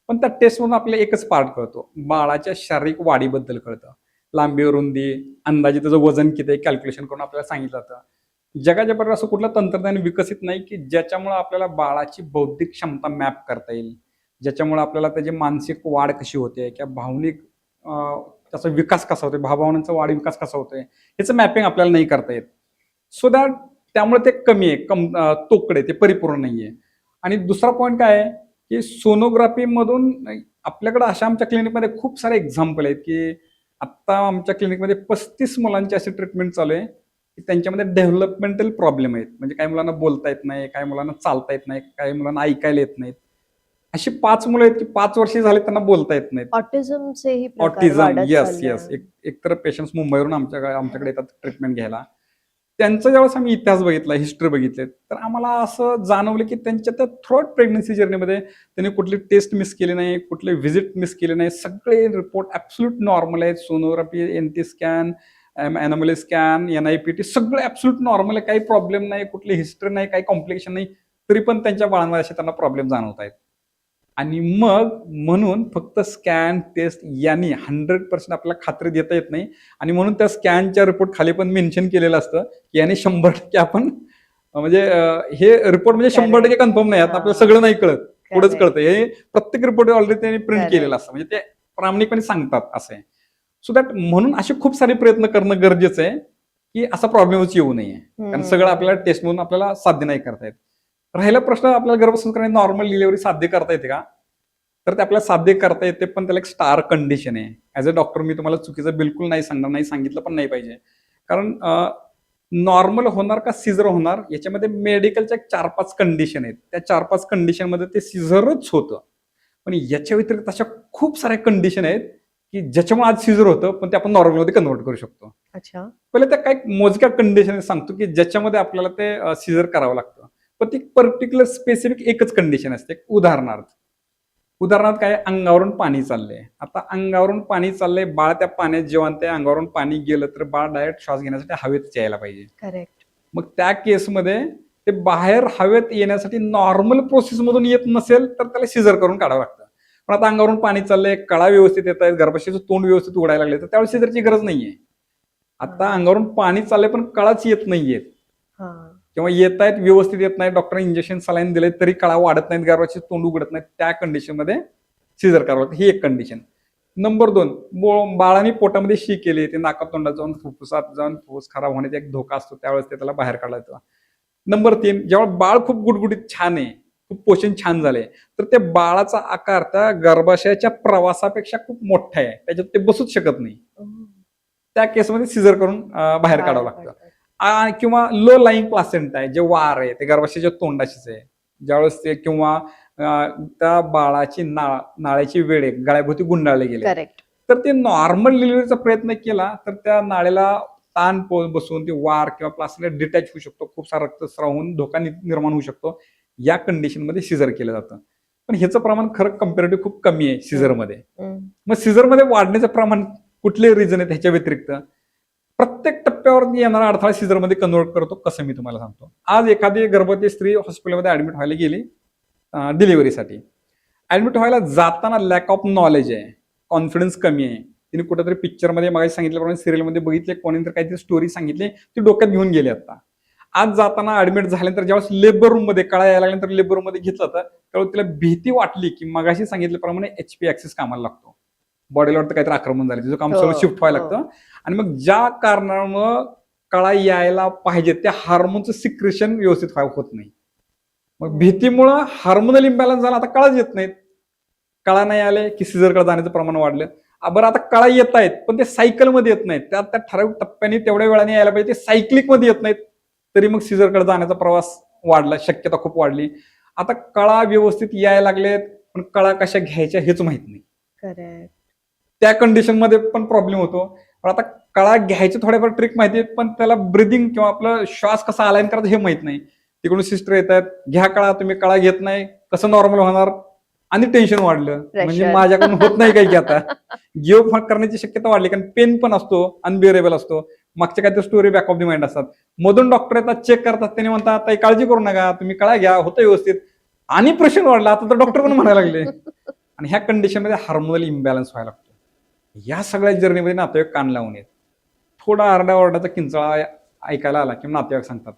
पण त्या टेस्टमधून आपल्याला एकच पार्ट कळतो, बाळाच्या शारीरिक वाढीबद्दल कळतं. लांबी, रुंदी, अंदाजे त्याचं वजन किती आहे कॅल्क्युलेशन करून आपल्याला सांगितलं जातं. जगाच्या बाहेर असं कुठलं तंत्रज्ञान विकसित नाही की ज्याच्यामुळे आपल्याला बाळाची बौद्धिक क्षमता मॅप करता येईल, ज्याच्यामुळे आपल्याला त्याची मानसिक वाढ कशी होते किंवा भावनिक त्याचा विकास कसा होतोय, भावभावनांचा वाढ विकास कसा होतोय, ह्याचं मॅपिंग आपल्याला नाही करता येत. सो दॅट त्यामुळे ते कमी आहे, तोकडे, ते परिपूर्ण नाहीये. आणि दुसरा पॉईंट काय आहे की सोनोग्राफी मधून आपल्याकडे अशा आमच्या क्लिनिकमध्ये खूप सारे एक्झाम्पल आहेत की आता आमच्या क्लिनिकमध्ये 35 मुलांची अशी ट्रीटमेंट चालू आहे की त्यांच्यामध्ये डेव्हलपमेंटल प्रॉब्लेम आहेत. म्हणजे काही मुलांना बोलता येत नाही, काही मुलांना चालता येत नाही, काही मुलांना ऐकायला येत नाहीत. अशी 5 मुलं आहेत की 5 वर्षे झाले त्यांना बोलता येत नाहीत. ऑटिझमचेही प्रकार ऑटिझम, वाढत येस चालले येस. आहे. एकतर पेशंट्स मुंबईवरून आमच्याकडे येतात ट्रीटमेंट घ्यायला. त्यांचा ज्यावेळेस आम्ही इतिहास बघितला, हिस्ट्री बघितली, तर आम्हाला असं जाणवलं की त्यांच्या त्या थ्रूआउट प्रेग्नन्सी जर्नीमध्ये त्यांनी कुठली टेस्ट मिस केली नाही, कुठले व्हिजिट मिस केले नाही. सगळे रिपोर्ट ॲब्सोल्यूट नॉर्मल आहेत. Sonography, NT scan, anomaly scan, NIPT सगळं ॲब्सोल्यूट नॉर्मल आहे. काही प्रॉब्लेम नाही, कुठली हिस्ट्री नाही, काही कॉम्प्लिकेशन नाही. तरी पण त्यांच्या बाळांमध्ये असे त्यांना प्रॉब्लेम जाणवत आहेत. आणि मग म्हणून फक्त स्कॅन टेस्ट यांनी 100% आपल्याला खात्री देता येत नाही. आणि म्हणून त्या स्कॅनच्या रिपोर्ट खाली पण मेन्शन केलेलं असतं की याने 100% आपण म्हणजे हे रिपोर्ट म्हणजे 100% कन्फर्म नाही. आता आपल्याला सगळं नाही कळत, पुढेच कळतं. हे प्रत्येक रिपोर्ट ऑलरेडी त्यांनी प्रिंट केलेलं असतं, म्हणजे ते प्रामाणिकपणे सांगतात असं आहे. सो दॅट म्हणून असे खूप सारे प्रयत्न करणं गरजेचं आहे की असा प्रॉब्लेमच येऊ नये. कारण सगळं आपल्याला टेस्ट म्हणून आपल्याला साध्य नाही करता येत. राहिला प्रश्न, आपल्याला गर्भसंस्कार नॉर्मल डिलिव्हरी साध्य करता येते का? तर ते आपल्याला साध्य करता येते, पण त्याला एक स्टार कंडिशन आहे. ऍज अ डॉक्टर मी तुम्हाला चुकीचं बिलकुल नाही सांगणार, नाही सांगितलं पण नाही पाहिजे. कारण नॉर्मल होणार का सिझर होणार याच्यामध्ये मेडिकलच्या 4-5 कंडिशन आहेत. त्या 4-5 कंडिशन मध्ये ते सिझरच होतं. पण याच्या व्यतिरिक्त अशा खूप साऱ्या कंडिशन आहेत की ज्याच्यामुळे आज सिझर होतं, पण ते आपण नॉर्मलमध्ये कन्वर्ट करू शकतो. अच्छा. पहिले त्या काही मोजक्या कंडिशन सांगतो की ज्याच्यामध्ये आपल्याला ते सिझर करावं लागतं. पण ती पर्टिक्युलर स्पेसिफिक एकच कंडिशन असते. उदाहरणार्थ काय, अंगावरून पाणी चाललंय. आता अंगावरून पाणी चाललंय, बाळ त्या पाण्यात जेव्हा त्या अंगावरून पाणी गेलं तर बाळ डायरेक्ट श्वास घेण्यासाठी हवेत यायला पाहिजे. करेक्ट. मग त्या केसमध्ये ते बाहेर हवेत येण्यासाठी नॉर्मल प्रोसेस मधून येत नसेल तर त्याला सिझर करून काढावं लागतं. पण आता अंगावरून पाणी चाललंय, कळा व्यवस्थित येत आहेत, गर्भाशयाचं तोंड व्यवस्थित उघडायला लागले, तर त्यावेळेस सिझरची गरज नाहीये. आता अंगावरून पाणी चाललंय पण कळाच येत नाहीयेत किंवा येत आहेत व्यवस्थित येत नाही, डॉक्टरांनी इंजेक्शन सलाईन दिले तरी कळा वाढत नाहीत, गर्भाचे तोंड उघडत नाहीत, त्या कंडिशनमध्ये सिझर करावं लागतं. ही एक कंडिशन. नंबर 2, बाळाने पोटामध्ये शी केली, ते नाकात तोंडात जाऊन फुफ्फुसात जाऊन फुफ्फुस खराब होण्याचा एक धोका असतो, त्यावेळेस ते त्याला बाहेर काढला येतं. नंबर 3, जेव्हा बाळ खूप गुडगुडीत छान आहे, खूप पोषण छान झालंय, तर त्या बाळाचा आकार त्या गर्भाशयाच्या प्रवासापेक्षा खूप मोठा आहे, त्याच्यात ते बसूच शकत नाही. त्या केसमध्ये सिझर करून बाहेर काढावं लागतं. किंवा लो लाईंग प्लासेंटा आहे, जे वार आहे ते गर्भाशयाच्या तोंडाशीच आहे, ज्यावेळेस ते किंवा त्या बाळाची नाळ्याची वेळे गळ्याभोवती गुंडाळले गेले, तर ते नॉर्मल डिलिव्हरीचा प्रयत्न केला तर त्या नाळेला ताण बसून ते वार किंवा प्लासेंटा डिटॅच होऊ शकतो, खूप सारा रक्तस्राव होऊन धोका निर्माण होऊ शकतो. या कंडिशनमध्ये सिझर केलं जातं. पण ह्याचं प्रमाण खरं कम्पॅरेटिव्ह खूप कमी आहे सिझरमध्ये. मग सिझरमध्ये वाढण्याचं प्रमाण कुठले रिझन आहेत ह्याच्या व्यतिरिक्त? प्रत्येक टप्प्यावर येणारा अडथळा सिझरमध्ये कन्वर्ट करतो, कसं मी तुम्हाला सांगतो. आज एखादी गर्भवती स्त्री हॉस्पिटलमध्ये ऍडमिट व्हायला गेली डिलिव्हरीसाठी. ऍडमिट व्हायला जाताना लॅक ऑफ नॉलेज आहे, कॉन्फिडन्स कमी आहे, तिने कुठेतरी पिक्चरमध्ये मागे सांगितल्याप्रमाणे सिरियलमध्ये बघितले, कोणी तर काहीतरी स्टोरी सांगितली, ती डोक्यात घेऊन गेली. आता आज जाताना ऍडमिट झाल्यानंतर ज्यावेळेस लेबर रूम मध्ये कळा यायला लागल्यानंतर लेबर रूम मध्ये घेतलं होतं, त्यावेळी तिला भीती वाटली की मगाशी सांगितल्याप्रमाणे HP ऍक्सिस कामाला लागतो, बॉडीला वाटतं काहीतरी आक्रमण झालं, तिचं काम सगळं शिफ्ट व्हायला लागतं. आणि मग ज्या कारणामुळं कळा यायला पाहिजे त्या हार्मोनचं सिक्रेशन व्यवस्थित होत नाही. मग भीतीमुळं हार्मोनल इम्बॅलन्स झाला, आता कळाच येत नाहीत. कळा नाही आले की सिझरकडे जाण्याचं प्रमाण वाढलं. बरं आता कळा येत आहेत पण ते सायकलमध्ये येत नाहीत, त्या त्या ठराविक टप्प्याने तेवढ्या वेळाने यायला पाहिजे, ते सायक्लिक मध्ये येत नाहीत, तरी मग सिझरकडे जाण्याचा प्रवास वाढला, शक्यता खूप वाढली. आता कळा व्यवस्थित यायला लागलेत पण कळा कशा घ्यायच्या हेच माहित नाही. करेक्ट. त्या कंडिशन मध्ये पण प्रॉब्लेम होतो. पण आता कळा घ्यायचे थोडेफार ट्रिक माहिती आहेत, पण त्याला ब्रिदिंग किंवा आपलं श्वास कसा अलाइन करायचं हे माहित नाही. तिकडून सिस्टर येतात, घ्या कळा, तुम्ही कळा घेत नाही, कसं नॉर्मल होणार, आणि टेन्शन वाढलं. म्हणजे माझ्याकडून होत नाही काही की आता गिव्ह अप करण्याची शक्यता वाढली, कारण पेन पण असतो, अनबिअरेबल असतो, मागच्या काहीतरी story back of the mind असतात. मधून डॉक्टर येतात, चेक करतात, त्यांनी म्हणतात ताई काळजी करू नका, तुम्ही कळा घ्या, होतं व्यवस्थित, आणि प्रेशर वाढला. आता तर डॉक्टर पण म्हणायला लागले. आणि ह्या कंडिशनमध्ये हार्मोनल इम्बॅलन्स व्हायला लागतो. या सगळ्या जर्नीमध्ये नातेवाईक कान लावून येत. थोडा आरडाओरडाचा किंचाळा ऐकायला आला की नातेवाईक सांगतात,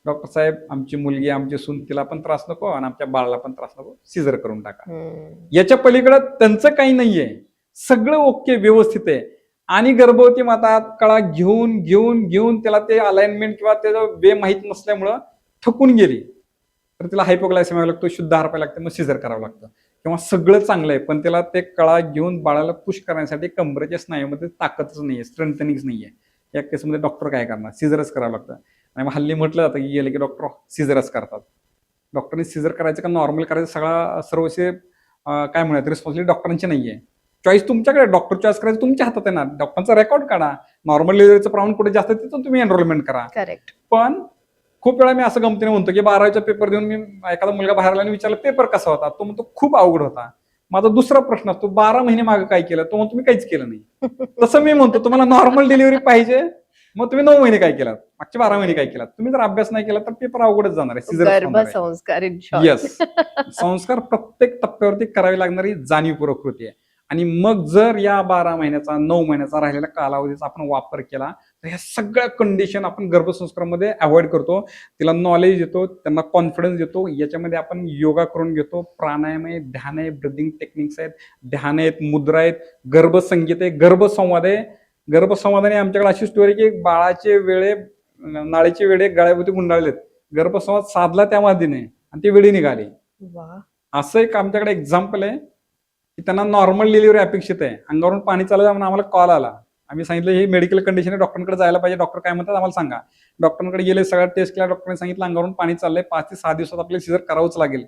डॉक्टर साहेब आमची मुलगी, आमची सून, तिला पण त्रास नको आणि आमच्या बाळाला पण त्रास नको, सिझर करून टाका. याच्या पलीकडे त्यांचं काही नाहीये, सगळं ओके व्यवस्थित आहे. आणि गर्भवती माता कळा घेऊन घेऊन घेऊन त्याला ते अलाइनमेंट किंवा त्याचं वे माहीत नसल्यामुळं थकून गेली, तर तिला हायपोग्लायसेमिया लागतो, शुद्ध आहार प्यायला लागतं, मग सिझर करावं लागतं. किंवा सगळं चांगलं आहे पण त्याला ते कळा घेऊन बाळाला पुश करण्यासाठी कमरेच्या स्नायूमध्ये ताकदच नाहीये, स्ट्रेंथनिंग नाहीये. या केसमध्ये डॉक्टर काय करणार, सिझरच करावं लागतं. आणि मग हल्ली म्हटलं जातं की गेले की डॉक्टर सिझरच करतात. डॉक्टरने सिझर करायचं का नॉर्मल करायचं, सगळा सर्वस्वी काय म्हणतात रिस्पॉन्सिबिलिटी डॉक्टरांची नाहीये. चॉईस तुमच्याकडे, डॉक्टर चॉईस करायचं तुमच्या हातात आहे ना. डॉक्टरचा रेकॉर्ड काढा, नॉर्मल डिलिव्हरीचं प्रमाण कुठे जास्त तिथून तुम्ही एनरोलमेंट करा. करेक्ट. पण खूप वेळा मी असं गमतीने म्हणतो की 12वीचा पेपर देऊन मी एखादा मुलगा बाहेर आला आणि विचारलं पेपर कसा होता, तो म्हणतो खूप अवघड होता. माझा दुसरा प्रश्न असतो 12 महिने मागे काय केलं, तो म्हणतो मी काहीच केलं नाही. तसं मी म्हणतो तुम्हाला नॉर्मल डिलिव्हरी पाहिजे, मग तुम्ही 9 महिने काय केलात, मागचे 12 महिने काय केलात, तुम्ही जर अभ्यास नाही केला तर पेपर अवघडच जाणार आहे. गर्भसंस्कार इन शॉर्ट. येस, संस्कार प्रत्येक टप्प्यावरती करावी लागणारी जाणीवपूर्वक कृती आहे. आणि मग जर या 12 महिन्याचा 9 महिन्याचा राहिलेल्या कालावधीचा आपण वापर केला तर ह्या सगळ्या कंडिशन आपण गर्भसंस्कारामध्ये अवॉइड करतो. तिला नॉलेज देतो, त्यांना कॉन्फिडन्स देतो. याच्यामध्ये आपण योगा करून घेतो, प्राणायाम आहे, ध्यान आहे, ब्रिदिंग टेक्निक्स आहेत, ध्यान आहेत, मुद्रा आहेत, गर्भसंगीत आहे, गर्भसंवाद आहे. गर्भसंवादाने आमच्याकडे अशी स्टोरी की बाळाचे वेळे, नाळीचे वेळे गळ्याभोवती गुंडाळलेत, गर्भसंवाद साधला त्या मादीने आणि ती वेळी निघाली. असं एक आमच्याकडे एक्झाम्पल आहे की त्यांना नॉर्मल डिलिव्हरी अपेक्षित आहे, अंगावरून पाणी चालू म्हणून आम्हाला कॉल आला. आम्ही सांगितलं ही मेडिकल कंडिशन आहे, डॉक्टरकडे जायला पाहिजे, डॉक्टर काय म्हणतात आम्हाला सांगा. डॉक्टरकडे गेले, सगळ्या टेस्ट केला, डॉक्टरने सांगितलं अंगावरून पाणी चाललंय, 5 ते 6 दिवसात आपल्याला सिझर करावंच लागेल.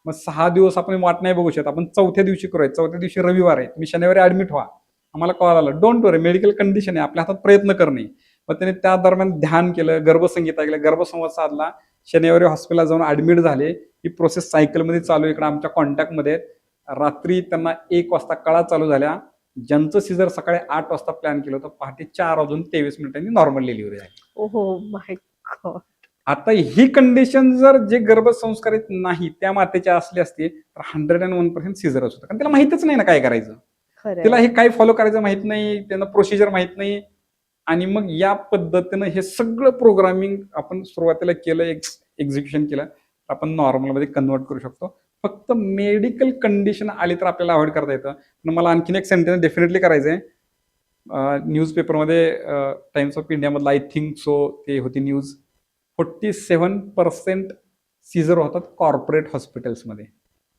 मग 6 दिवस आपण वाट नाही बघू शकत, आपण चौथ्या दिवशी करूया. चौथ्या दिवशी रविवार आहे, तुम्ही शनिवारी ऍडमिट व्हा. आम्हाला कॉल आला, डोंट वरी, मेडिकल कंडिशन आहे, आपल्या हातात प्रयत्न करणे. मग त्याने त्या दरम्यान ध्यान केलं, गर्भसंगीत ऐकलं, गर्भसंवाद साधला, शनिवारी हॉस्पिटलला जाऊन ऍडमिट झाले. ही प्रोसेस सायकलमध्ये चालू आहे, इकडे आमच्या कॉन्टॅक्टमध्ये. रात्री त्यांना 1 वाजता कळा चालू झाल्या. ज्यांचं सिझर सकाळी 8 वाजता प्लॅन केलं होतं, पहाटे 4:23 नॉर्मल डिलिव्हरी झाली. ओहो माय गॉड. आता ही कंडिशन जर जे गर्भसंस्कारित नाही त्या मातेची असली असती तर 101% सिझरच होतं, कारण तिला माहितच नाही ना काय करायचं. तिला हे काय फॉलो करायचं माहित नाही, त्यांना प्रोसिजर माहित नाही. आणि मग या पद्धतीनं हे सगळं प्रोग्रामिंग आपण सुरुवातीला केलं, एक्झिक्युशन केलं, आपण नॉर्मलमध्ये कन्वर्ट करू शकतो. फक्त मेडिकल कंडिशन आली तर आपल्याला अवॉइड करता येतं. पण मला आणखीन एक सेंटेन्स डेफिनेटली करायचंय. न्यूजपेपरमध्ये टाइम्स ऑफ इंडियामधला आय थिंक सो ते होती न्यूज, 47% सिझर होतात कॉर्पोरेट हॉस्पिटल्समध्ये.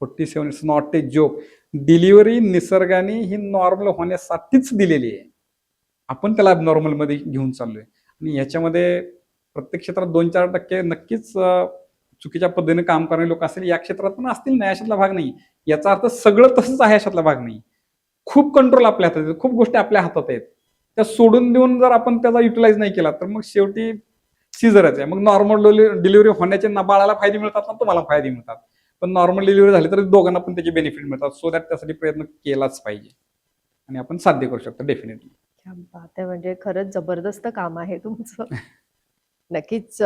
47, it's not a joke. Delivery निसर्गाने ही नॉर्मल होण्यासाठीच दिलेली आहे, आपण त्याला ॲबनॉर्मलमध्ये घेऊन चाललोय. आणि ह्याच्यामध्ये प्रत्येक क्षेत्रात 2-4% नक्कीच चुकीच्या पद्धतीने काम करणारे लोक असतील, या क्षेत्रात पण असतील ना, याच्यातला भाग नाही. याचा अर्थ सगळं तसंच आहे याच्यातला भाग नाही. खूप कंट्रोल आपल्या हातात आहेत, खूप गोष्टी आपल्या हातात आहेत, त्या सोडून देऊन जर आपण त्याचा युटिलाइज नाही केला तर मग शेवटी सिझरच आहे. मग नॉर्मल डिलिव्हरी होण्याचे ना बाळाला फायदे मिळतात ना तुम्हाला फायदे मिळतात, पण नॉर्मल डिलिव्हरी झाली तर दोघांना पण त्याचे बेनिफिट मिळतात. सो दॅट त्यासाठी प्रयत्न केलाच पाहिजे आणि आपण साध्य करू शकतो डेफिनेटली. क्या बात आहे, म्हणजे खरंच जबरदस्त काम आहे तुमचं. नक्कीच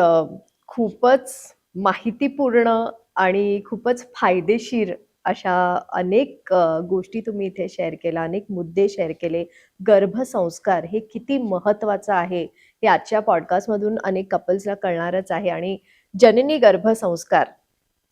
खूपच माहितीपूर्ण आणि खूपच फायदेशीर अशा अनेक गोष्टी तुम्ही इथे शेअर केल्या, अनेक मुद्दे शेअर केले. गर्भसंस्कार हे किती महत्त्वाचं आहे, हे आजच्या पॉडकास्टमधून अनेक कपल्सला कळणारच आहे. आणि जननी गर्भसंस्कार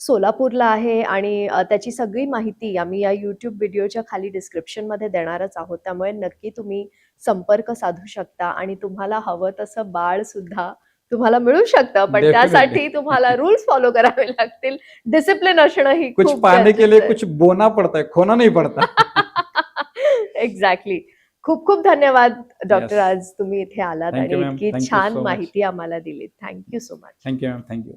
सोलापूरला आहे आणि त्याची सगळी माहिती आम्ही या YouTube व्हिडिओच्या खाली डिस्क्रिप्शनमध्ये देणारच आहोत. त्यामुळे नक्की तुम्ही संपर्क साधू शकता आणि तुम्हाला हवं तसं बाळसुद्धा तुम्हाला मिळू शकतं. पण Definitely. त्यासाठी तुम्हाला रूल्स फॉलो करावे लागतील. डिसिप्लिन असणं ही कुछ खूप पाने के लिए गरजेचं आहे. कुछ बोना पड़ता है, खोना नहीं पड़ता. एक्झॅक्टली. खूप खूप धन्यवाद डॉक्टर, Yes. आज तुम्ही इथे आलात Thank you, आणि ma'am. इतकी Thank you छान so much. माहिती आम्हाला दिलीत. Thank you so much. Thank you ma'am, thank you.